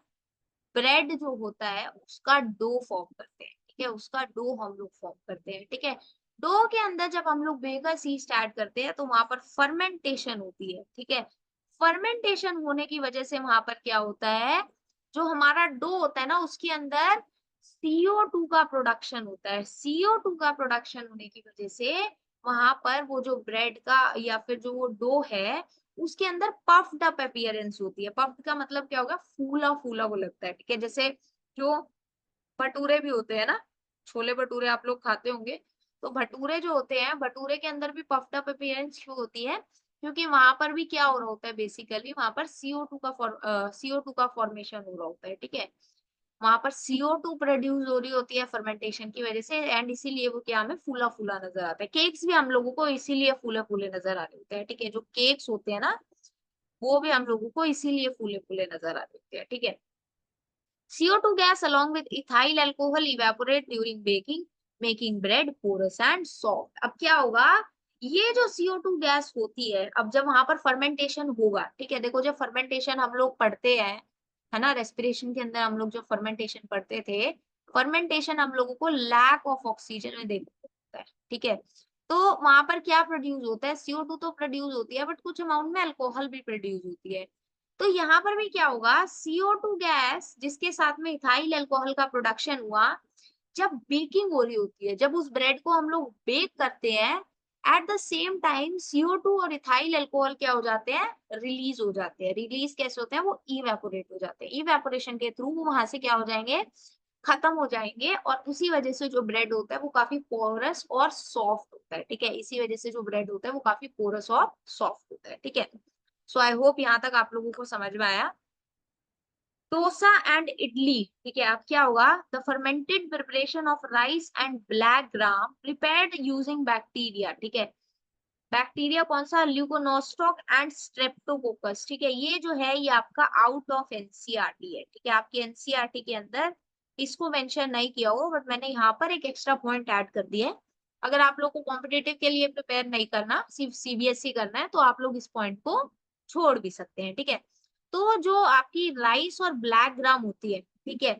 ब्रेड जो होता है उसका डो फॉर्म करते हैं, ठीक है। उसका डो हम लोग फॉर्म करते हैं, ठीक है। डो के अंदर जब हम लोग बेकर यीस्ट ऐड करते हैं तो वहां पर फर्मेंटेशन होती है, ठीक है। फर्मेंटेशन होने की वजह से वहां पर क्या होता है, जो हमारा डो होता है ना उसके अंदर CO2 का प्रोडक्शन होता है। CO2 का प्रोडक्शन होने की वजह से वहां पर वो जो ब्रेड का या फिर जो वो डो है उसके अंदर पफ्ड अप अपीयरेंस होती है। पफ्ड का मतलब क्या होगा, फूला फूला वो लगता है, ठीक है। जैसे जो भटूरे भी होते हैं ना, छोले भटूरे आप लोग खाते होंगे, तो भटूरे जो होते हैं, भटूरे के अंदर भी पफ्ड अप अपीयरेंस क्यों होती है, क्योंकि वहां पर भी क्या हो रहा होता है बेसिकली, वहां पर CO2 का फॉर्मेशन हो रहा होता है, ठीक है। वहां पर CO2 प्रोड्यूस हो रही होती है फर्मेंटेशन की वजह से, एंड इसीलिए वो क्या हमें फूला फूला नजर आता है। केक्स भी हम लोगों को इसीलिए फूले फूले नजर आ रहे होते हैं, ठीक है। जो केक्स होते हैं ना वो भी हम लोगों को इसीलिए फूले फूले नजर आ रहे होते हैं, ठीक है। CO2 gas along with ethyl alcohol evaporate during baking, making bread porous and soft. अब क्या होगा, ये जो CO2 गैस होती है, अब जब वहां पर फर्मेंटेशन होगा, ठीक है, देखो जब फर्मेंटेशन हम लोग पढ़ते हैं, है ना, रेस्पिरेशन के अंदर हम लोग जो फर्मेंटेशन पढ़ते थे, फर्मेंटेशन हम लोगों को लैक ऑफ ऑक्सीजन में देखने को मिलता है, ठीक है। तो वहां पर क्या प्रोड्यूस होता है, CO2 तो प्रोड्यूस होती है, बट कुछ अमाउंट में अल्कोहल भी प्रोड्यूस होती है। तो यहाँ पर भी क्या होगा, CO2 गैस जिसके साथ में इथाइल अल्कोहल का प्रोडक्शन हुआ, जब बेकिंग हो रही होती है, जब उस ब्रेड को हम लोग बेक करते हैं, at the same time CO2 और इथाइल अल्कोहल क्या हो जाते हैं, रिलीज हो जाते हैं। रिलीज कैसे होते हैं, वो इवेपोरेट हो जाते हैं। इवेपोरेशन के थ्रू वो वहां से क्या हो जाएंगे, खत्म हो जाएंगे, और उसी वजह से जो ब्रेड होता है वो काफी पोरस और सॉफ्ट होता है, ठीक है। इसी वजह से जो ब्रेड होता है वो काफी पोरस और सॉफ्ट होता है, ठीक है। सो आई होप यहाँ तक आप लोगों को समझ में आया। डोसा एंड इडली, ठीक है। अब क्या होगा, the fermented preparation of rice and black gram prepared using bacteria, ठीक है। बैक्टीरिया कौन सा, ल्यूकोनोस्टॉक एंड स्ट्रेप्टोकोकस, ठीक है। ये जो है ये आपका आउट ऑफ एनसीईआरटी है, ठीक है। आपकी एनसीईआरटी के अंदर इसको मेंशन नहीं किया हो, बट मैंने यहाँ पर एक एक्स्ट्रा पॉइंट ऐड कर दिया है। अगर आप लोग को कॉम्पिटेटिव के लिए प्रिपेयर नहीं करना, सिर्फ सीबीएसई करना है, तो आप लोग इस पॉइंट को छोड़ भी सकते हैं, ठीक है। तो जो आपकी राइस और ब्लैक ग्राम होती है, ठीक है,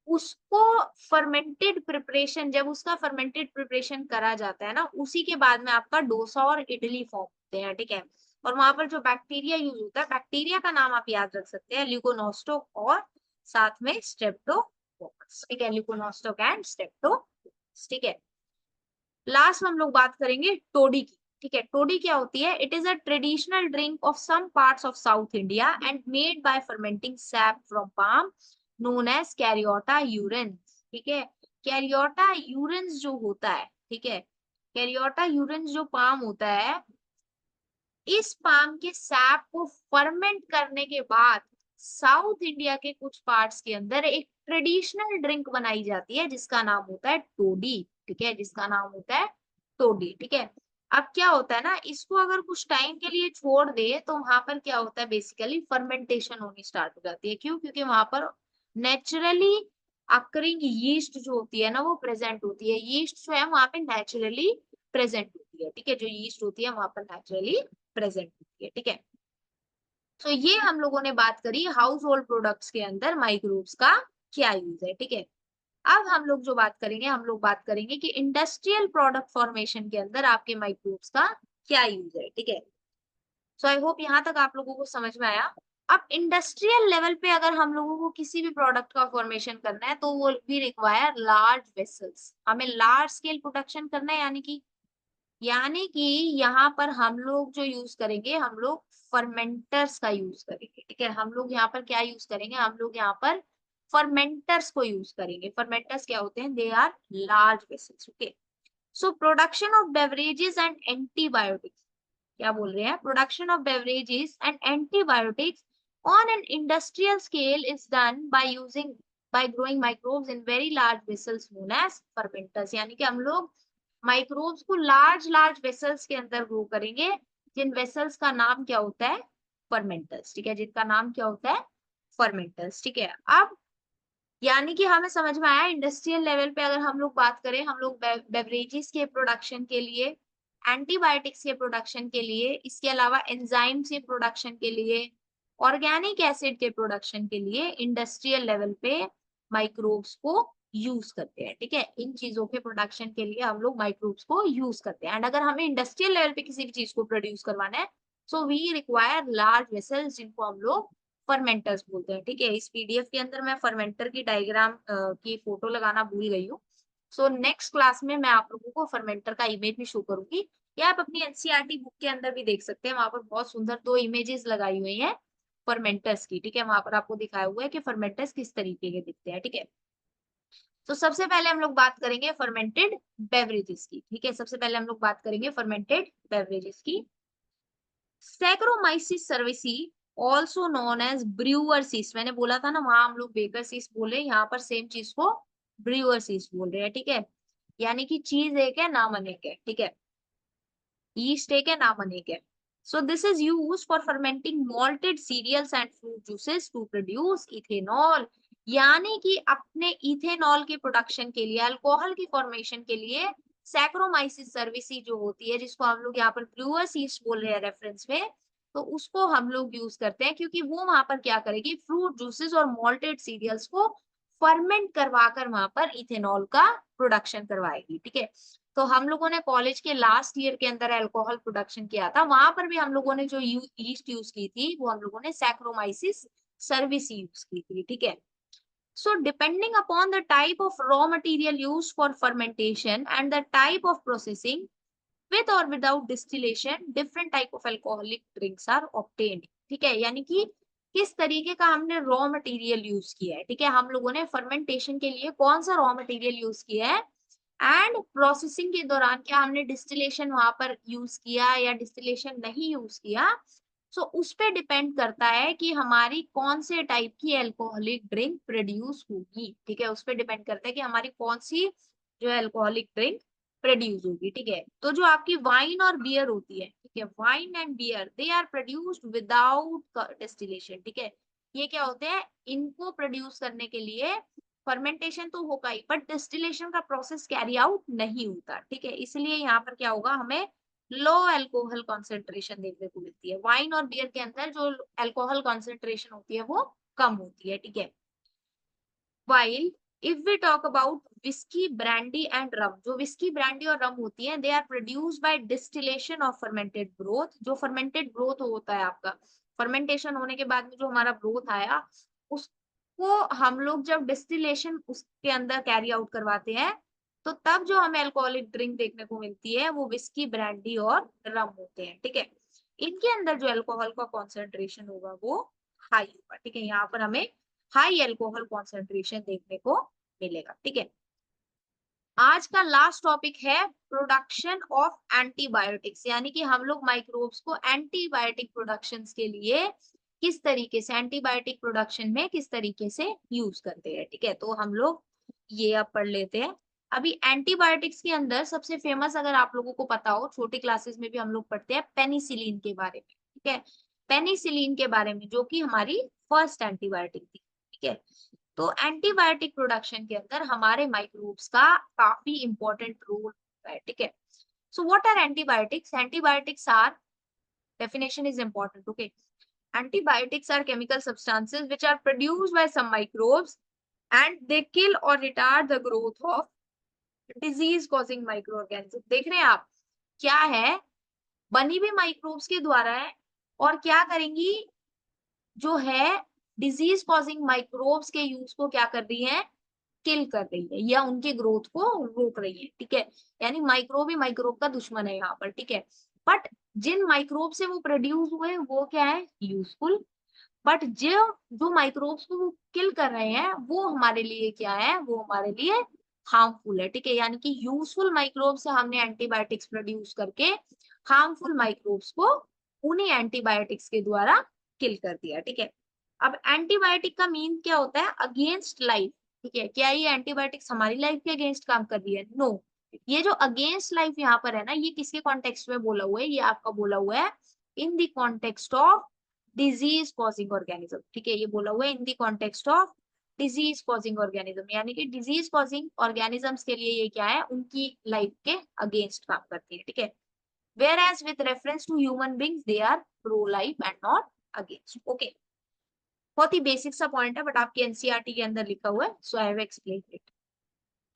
उसको फर्मेंटेड प्रिपरेशन, जब उसका फर्मेंटेड प्रिपरेशन करा जाता है ना, उसी के बाद में आपका डोसा और इडली फॉर्म होते हैं, ठीक है। और वहां पर जो बैक्टीरिया यूज होता है, बैक्टीरिया का नाम आप याद रख सकते हैं, ल्यूकोनोस्टोक और साथ में स्ट्रेप्टोकोकस, ठीक है। ल्यूकोनोस्टोक एंड स्ट्रेप्टोकोकस, ठीक है। लास्ट में हम लोग बात करेंगे टोडी की, ठीक है। टोडी क्या होती है, it is a traditional drink of some parts of South India and made by fermenting sap from palm known as Caryota urens, ठीक है। कैरियोटा यूरेंस जो होता है, ठीक है, कैरियोटा यूरेंस जो पाम होता है, इस पाम के सैप को फर्मेंट करने के बाद साउथ इंडिया के कुछ पार्ट्स के अंदर एक ट्रेडिशनल ड्रिंक बनाई जाती है जिसका नाम होता है टोडी, ठीक है, जिसका नाम होता है टोडी, ठीक है। अब क्या होता है ना, इसको अगर कुछ टाइम के लिए छोड़ दे तो वहां पर क्या होता है, बेसिकली फर्मेंटेशन होनी स्टार्ट हो जाती है। क्यों, क्योंकि वहां पर नेचुरली अकरिंग यीस्ट जो होती है ना, वो प्रेजेंट होती है। यीस्ट जो है वहां पे नेचुरली प्रेजेंट होती है, ठीक है। जो यीस्ट होती है वहां पर नेचुरली प्रेजेंट होती है, ठीक है। तो ये हम लोगों ने बात करी हाउस होल्ड प्रोडक्ट्स के अंदर माइक्रोब्स का क्या यूज है, ठीक है। अब हम लोग जो बात करेंगे, हम लोग बात करेंगे कि इंडस्ट्रियल प्रोडक्ट फॉर्मेशन के अंदर आपके माइक्रोब्स का क्या यूज है, ठीक है। सो आई होप यहाँ तक आप लोगों को समझ में आया। अब इंडस्ट्रियल लेवल पे अगर हम लोगों को किसी भी प्रोडक्ट का फॉर्मेशन करना है, तो वो भी रिक्वायर लार्ज वेसल्स। हमें लार्ज स्केल प्रोडक्शन करना है, यानी कि यहाँ पर हम लोग जो यूज करेंगे, हम लोग फर्मेंटर्स का यूज करेंगे, ठीक है। हम लोग यहाँ पर क्या यूज करेंगे, हम लोग यहाँ पर फर्मेंटर्स को यूज करेंगे। फर्मेंटर्स क्या होते हैं, they are large vessels, okay. So production of beverages and antibiotics, क्या बोल रहे हैं, production of beverages and antibiotics on an industrial scale is done by growing microbes in very large vessels known as fermenters. यानी कि हम लोग microbes को large large vessels के अंदर ग्रो करेंगे, जिन वेसल्स का नाम क्या होता है, फर्मेंटर्स, ठीक है, जिनका नाम क्या होता है, फर्मेंटर्स, ठीक है। अब यानी कि हमें समझ में आया, इंडस्ट्रियल लेवल पे अगर हम लोग बात करें, हम लोग बेवरेजेस के प्रोडक्शन के लिए, एंटीबायोटिक्स के प्रोडक्शन के लिए, इसके अलावा एंजाइम के प्रोडक्शन के लिए, ऑर्गेनिक एसिड के प्रोडक्शन के लिए इंडस्ट्रियल लेवल पे माइक्रोब्स को यूज करते हैं, ठीक है। इन चीजों के प्रोडक्शन के लिए हम लोग माइक्रोब्स को यूज करते हैं। एंड अगर हमें इंडस्ट्रियल लेवल पे किसी भी चीज को प्रोड्यूस करवाना है, so we require large vessels, जिनको हम लोग फर्मेंटर्स बोलते हैं, ठीक है। इस पीडीएफ के अंदर मैं फर्मेंटर की डायग्राम की फोटो लगाना भूल गई हूँ। सो नेक्स्ट क्लास में मैं आप लोगों को फर्मेंटर का इमेज भी शो करूंगी, या आप अपनी एनसीईआरटी बुक के अंदर भी देख सकते हैं। वहां पर बहुत सुंदर दो इमेजेस लगाई हुई हैं फर्मेंटर्स की, ठीक है। वहां पर आपको दिखाया हुआ है कि फर्मेंटर्स किस तरीके के दिखते हैं, ठीक है। तो सबसे पहले हम लोग बात करेंगे फर्मेंटेड बेवरेजेस की, ठीक है। सबसे पहले हम लोग बात करेंगे फर्मेंटेड बेवरेजेस की। Saccharomyces cerevisiae also known as brewer's, मैंने बोला था ना, वहां हम लोग बेकरसीस बोले, यहाँ पर सेम चीज को ब्रूअरसीस बोल रहे हैं, ठीक है। यानी कि चीज एक है, नाम अनेक है, ठीक है। यीस्ट एक है, नाम अनेक है। So this is used for fermenting malted cereals and fruit juices to produce ethanol. यानी कि अपने इथेनॉल के प्रोडक्शन के लिए, अल्कोहल की फॉर्मेशन के लिए सैक्रोमाइसिस सर्विसी जो होती है, जिसको हम लोग यहाँ पर ब्रूअर्स यीस्ट बोल रहे हैं रेफरेंस में, तो उसको हम लोग यूज करते हैं क्योंकि वो वहां पर क्या करेगी, फ्रूट जूसेस और मॉल्टेड सीरियल्स को फर्मेंट करवाकर वहां पर इथेनॉल का प्रोडक्शन करवाएगी। ठीक है, तो हम लोगों ने कॉलेज के लास्ट ईयर के अंदर अल्कोहल प्रोडक्शन किया था, वहां पर भी हम लोगों ने जो ईस्ट यूज की थी वो हम लोगों ने सैक्रोमाइसिस सर्विस यूज की थी। ठीक है, so depending upon the type of raw material used for fermentation and the type of processing, with or without distillation, different type of alcoholic drinks are obtained। ठीक है, यानी कि किस तरीके का हमने रॉ मटेरियल यूज किया है। ठीक है, हम लोगों ने फर्मेंटेशन के लिए कौन सा रॉ मटेरियल यूज किया है, एंड प्रोसेसिंग के दौरान क्या हमने डिस्टिलेशन वहां पर यूज किया या डिस्टिलेशन नहीं यूज किया। सो उस पे डिपेंड करता है कि हमारी कौन से टाइप की अल्कोहलिक ड्रिंक प्रोड्यूस होगी। ठीक है, उस पे डिपेंड करता है कि हमारी कौन सी जो है अल्कोहलिक ड्रिंक प्रोड्यूस होगी। ठीक है, तो जो आपकी वाइन और बियर होती है, ठीक है, wine and beer they are produced without distillation. ठीक है, ये क्या होते हैं, इनको प्रोड्यूस करने के लिए फर्मेंटेशन तो होगा ही, बट डिस्टिलेशन का प्रोसेस कैरी आउट नहीं होता। ठीक है, इसलिए यहाँ पर क्या होगा, हमें लो अल्कोहल कॉन्सेंट्रेशन देखने को मिलती है। वाइन और बियर के अंदर जो अल्कोहल कॉन्सेंट्रेशन होती है वो कम होती है। ठीक है, while if we talk about whiskey, brandy and rum, जो whiskey, brandy और rum होती है, they are produced by distillation of fermented broth। जो fermented broth होता है आपका, fermentation होने के बाद में जो हमारा broth आया, उसको हम लोग जब distillation उसके अंदर कैरी आउट करवाते हैं, तो तब जो हमें अल्कोहलिक ड्रिंक देखने को मिलती है वो विस्की, ब्रांडी और रम होते हैं। ठीक है, इनके अंदर जो अल्कोहल का कॉन्सेंट्रेशन होगा वो हाई होगा। ठीक है, यहाँ पर हमें हाई अल्कोहल कॉन्सेंट्रेशन देखने को मिलेगा। ठीक है, आज का लास्ट टॉपिक है प्रोडक्शन ऑफ एंटीबायोटिक्स, यानी कि हम लोग माइक्रोब्स को एंटीबायोटिक प्रोडक्शन के लिए किस तरीके से, एंटीबायोटिक प्रोडक्शन में किस तरीके से यूज करते हैं। ठीक है, तो हम लोग ये अब पढ़ लेते हैं। अभी एंटीबायोटिक्स के अंदर सबसे फेमस, अगर आप लोगों को पता हो, छोटी क्लासेस में भी हम लोग पढ़ते हैं पेनिसिलिन के बारे में। ठीक है, पेनिसिलिन के बारे में, जो कि हमारी फर्स्ट एंटीबायोटिक थी। ठीक है, तो एंटीबायोटिक प्रोडक्शन के अंदर हमारे माइक्रोब्स का काफी इंपॉर्टेंट रोल होता है। ठीक है, so what are antibiotics, antibiotics are, definition is important, okay, antibiotics are chemical substances which are produced by some microbes and they kill or retard the growth of disease causing microorganisms। देख रहे हैं आप, क्या है, बनी भी microbes के द्वारा है, और क्या करेंगी, जो है डिजीज कॉजिंग माइक्रोब्स के यूज को क्या कर रही है, किल कर रही है या उनके ग्रोथ को रोक रही है। ठीक है, यानी माइक्रोब ही माइक्रोब का दुश्मन है यहाँ पर। ठीक है, बट जिन माइक्रोब से वो प्रोड्यूस हुए वो क्या है, यूजफुल, बट जो जो माइक्रोब्स को वो किल कर रहे हैं वो हमारे लिए क्या है, वो हमारे लिए हार्मफुल है। ठीक है, यानी कि यूजफुल माइक्रोब से हमने एंटीबायोटिक्स प्रोड्यूस करके हार्मफुल माइक्रोब्स को उन्हीं एंटीबायोटिक्स के द्वारा किल कर दिया। ठीक है, अब एंटीबायोटिक का मीन क्या होता है, अगेंस्ट लाइफ। ठीक है, क्या ये एंटीबायोटिक्स हमारी लाइफ के अगेंस्ट काम कर रही है, नो। ये जो अगेंस्ट लाइफ यहाँ पर है ना, ये किसके कॉन्टेक्स्ट में बोला हुआ है, ये आपका बोला हुआ है in the context of disease causing organism. ठीक है, ये बोला हुआ है in the context of disease causing organism, यानी कि डिजीज कॉजिंग ऑर्गेनिजम्स के लिए ये क्या है, उनकी लाइफ के अगेंस्ट काम करती है। ठीक है, whereas with reference to human beings they are pro life and not against। okay, बहुत ही बेसिक सा पॉइंट है, बट आपके एनसीईआरटी के अंदर लिखा हुआ है, so I have explained it.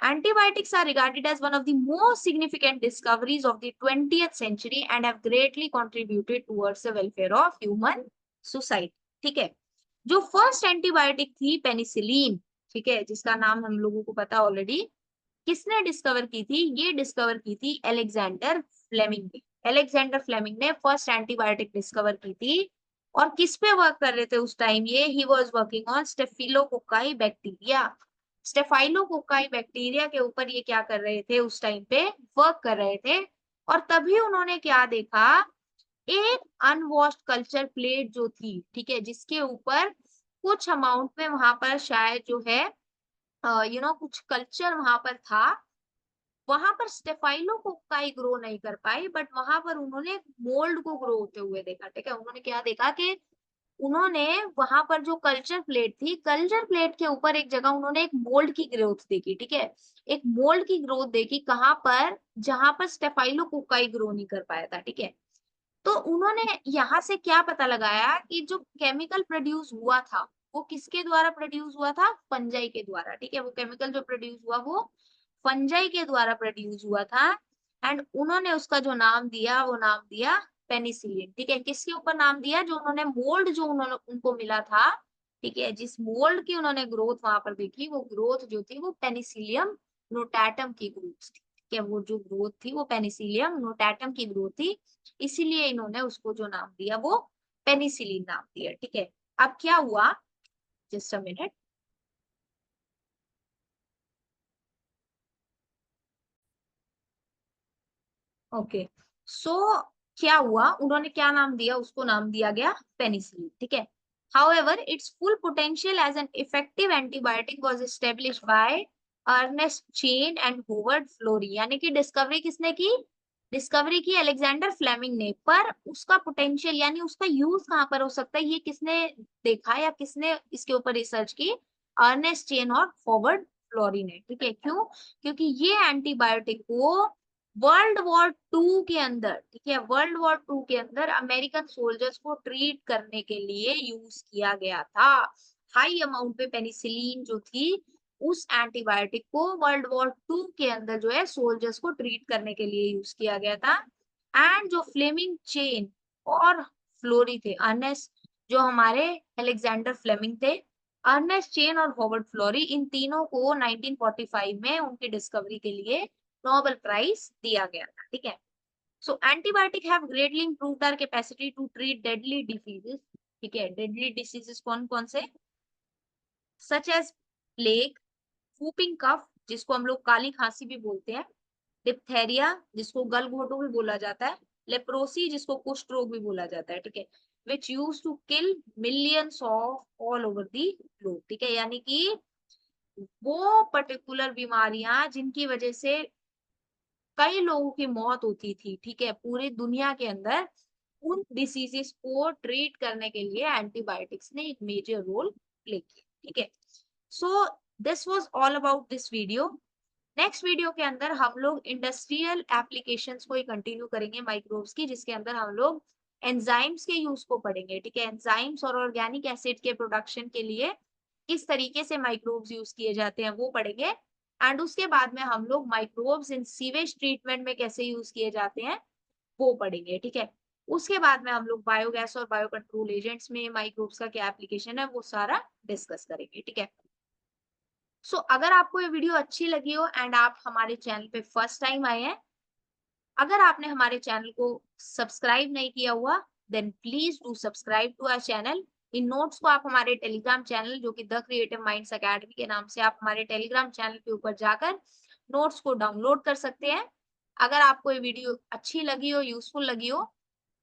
Antibiotics are regarded as one of the most significant discoveries of the 20th century and have greatly contributed towards the welfare of human society। ठीक है, जो first antibiotic थी penicillin, ठीक है, जिसका नाम हम लोगों को पता ऑलरेडी, किसने डिस्कवर की थी, ये डिस्कवर की थी अलेक्जेंडर फ्लेमिंग ने। अलेक्जेंडर फ्लेमिंग ने फर्स्ट एंटीबायोटिक डिस्कवर की थी, और किस पे वर्क कर रहे थे उस टाइम, ये he was working on स्टेफिलोकोकाई bacteria. Staphylococci bacteria के ऊपर ये क्या कर रहे थे, उस टाइम पे वर्क कर रहे थे। और तभी उन्होंने क्या देखा, एक अनवॉश्ड कल्चर प्लेट जो थी, ठीक है, जिसके ऊपर कुछ अमाउंट में वहां पर शायद जो है कुछ कल्चर वहां पर था, वहां पर स्टेफाइलोकोकाई ग्रो नहीं कर पाई, बट वहां पर उन्होंने मोल्ड को ग्रो होते हुए देखा। ठीक है, उन्होंने क्या देखा कि उन्होंने वहां पर जो कल्चर प्लेट थी, कल्चर प्लेट के ऊपर एक जगह उन्होंने एक मोल्ड की ग्रोथ देखी, ठीक है। एक मोल्ड की ग्रोथ देखी कहाँ पर, जहां पर स्टेफाइलोकोकाई ग्रो नहीं कर पाया था, ठीक है। तो उन्होंने यहाँ से क्या पता लगाया कि जो केमिकल प्रोड्यूस हुआ था वो किसके द्वारा प्रोड्यूस हुआ था, फंजाई के द्वारा, ठीक है। वो केमिकल जो प्रोड्यूस हुआ वो फंजाई के द्वारा प्रोड्यूस हुआ था। एंड उन्होंने उसका जो नाम दिया वो नाम दिया पेनिसिलिन, ठीक है। किसके ऊपर नाम दिया, जो उन्होंने मोल्ड जो उन्होंने उनको मिला था, ठीक है, जिस मोल्ड की उन्होंने ग्रोथ वहां पर देखी, वो ग्रोथ जो थी वो पेनिसिलियम नोटाटम की ग्रोथ थी, ठीक है। वो जो ग्रोथ थी वो पेनिसिलियम नोटाटम की ग्रोथ थी, इसीलिए इन्होंने उसको जो नाम दिया वो पेनिसिलिन नाम दिया, ठीक है। अब क्या हुआ, जस्ट अ मिनट। ओके, सो क्या हुआ, उन्होंने क्या नाम दिया, उसको नाम दिया गया पेनिसिलिन, ठीक है। However, its full potential as an effective antibiotic was established by Ernest Chain and Howard Florey, यानी कि डिस्कवरी किसने की, डिस्कवरी की अलेक्जेंडर फ्लेमिंग ने, पर उसका पोटेंशियल यानी उसका यूज कहाँ पर हो सकता है, ये किसने देखा या किसने इसके ऊपर रिसर्च की, अर्नेस्ट चेन और होवर्ड फ्लोरी ने, ठीक है। क्यों, क्योंकि ये एंटीबायोटिक को वर्ल्ड वॉर टू के अंदर, ठीक है, वर्ल्ड वॉर टू के अंदर अमेरिकन सोल्जर्स को ट्रीट करने के लिए यूज किया गया था। हाई अमाउंट पे पेनिसिलिन जो थी, उस एंटीबायोटिक को वर्ल्ड वॉर टू के अंदर जो है सोल्जर्स को ट्रीट करने के लिए यूज किया गया था। एंड जो फ्लेमिंग चेन और फ्लोरी थे, अर्नेस्ट जो हमारे अलेक्जेंडर फ्लेमिंग थे, अर्नेस्ट चेन और हॉवर्ड फ्लोरी, इन तीनों को 1945 में उनकी डिस्कवरी के लिए नोबेल प्राइज दिया गया था, ठीक है। So antibiotic have greatly improved our capacity to treat deadly diseases, ठीक है। डेडली डिसीजेस कौन कौन से, such as plague, whooping cough जिसको हम लोग काली खांसी भी बोलते हैं, डिप्थेरिया जिसको गलघोटू भी बोला जाता है, लेप्रोसी जिसको कुष्ठ रोग भी बोला जाता है, ठीक है। Which use to kill millions of all over the globe, ठीक है। यानी कि वो पर्टिकुलर बीमारियां जिनकी वजह से कई लोगों की मौत होती थी, ठीक है, पूरी दुनिया के अंदर, उन डिसीजेस को ट्रीट करने के लिए एंटीबायोटिक्स ने एक मेजर रोल प्ले किया, ठीक है। So this was all about this video. Next video के अंदर हम लोग इंडस्ट्रियल एप्लीकेशंस को ही कंटिन्यू करेंगे माइक्रोब्स की, जिसके अंदर हम लोग एंजाइम्स के यूज को पढ़ेंगे, ठीक है। एंजाइम्स और ऑर्गेनिक एसिड के प्रोडक्शन के लिए किस तरीके से माइक्रोब्स यूज किए जाते हैं वो पढ़ेंगे। एंड उसके बाद में हम लोग माइक्रोब्स इन सीवेज ट्रीटमेंट में कैसे यूज किए जाते हैं वो पढ़ेंगे, ठीक है। उसके बाद में हम लोग बायोगैस और बायो कंट्रोल एजेंट्स में माइक्रोब्स का क्या एप्लीकेशन है वो सारा डिस्कस करेंगे, ठीक है। अगर आपको ये वीडियो अच्छी लगी हो एंड आप हमारे चैनल पे फर्स्ट टाइम आए हैं, अगर आपने हमारे चैनल को सब्सक्राइब नहीं किया हुआ, then please do subscribe to our channel. इन नोट्स को आप हमारे टेलीग्राम चैनल जो कि द क्रिएटिव माइंड्स एकेडमी के नाम से, आप हमारे टेलीग्राम चैनल के ऊपर जाकर नोट्स को डाउनलोड कर सकते हैं। अगर आपको ये वीडियो अच्छी लगी हो, यूजफुल लगी हो,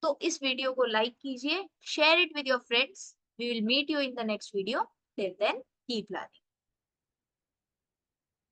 तो इस वीडियो को लाइक कीजिए, share it with your friends. We will meet you in the next video. Till then keep learning.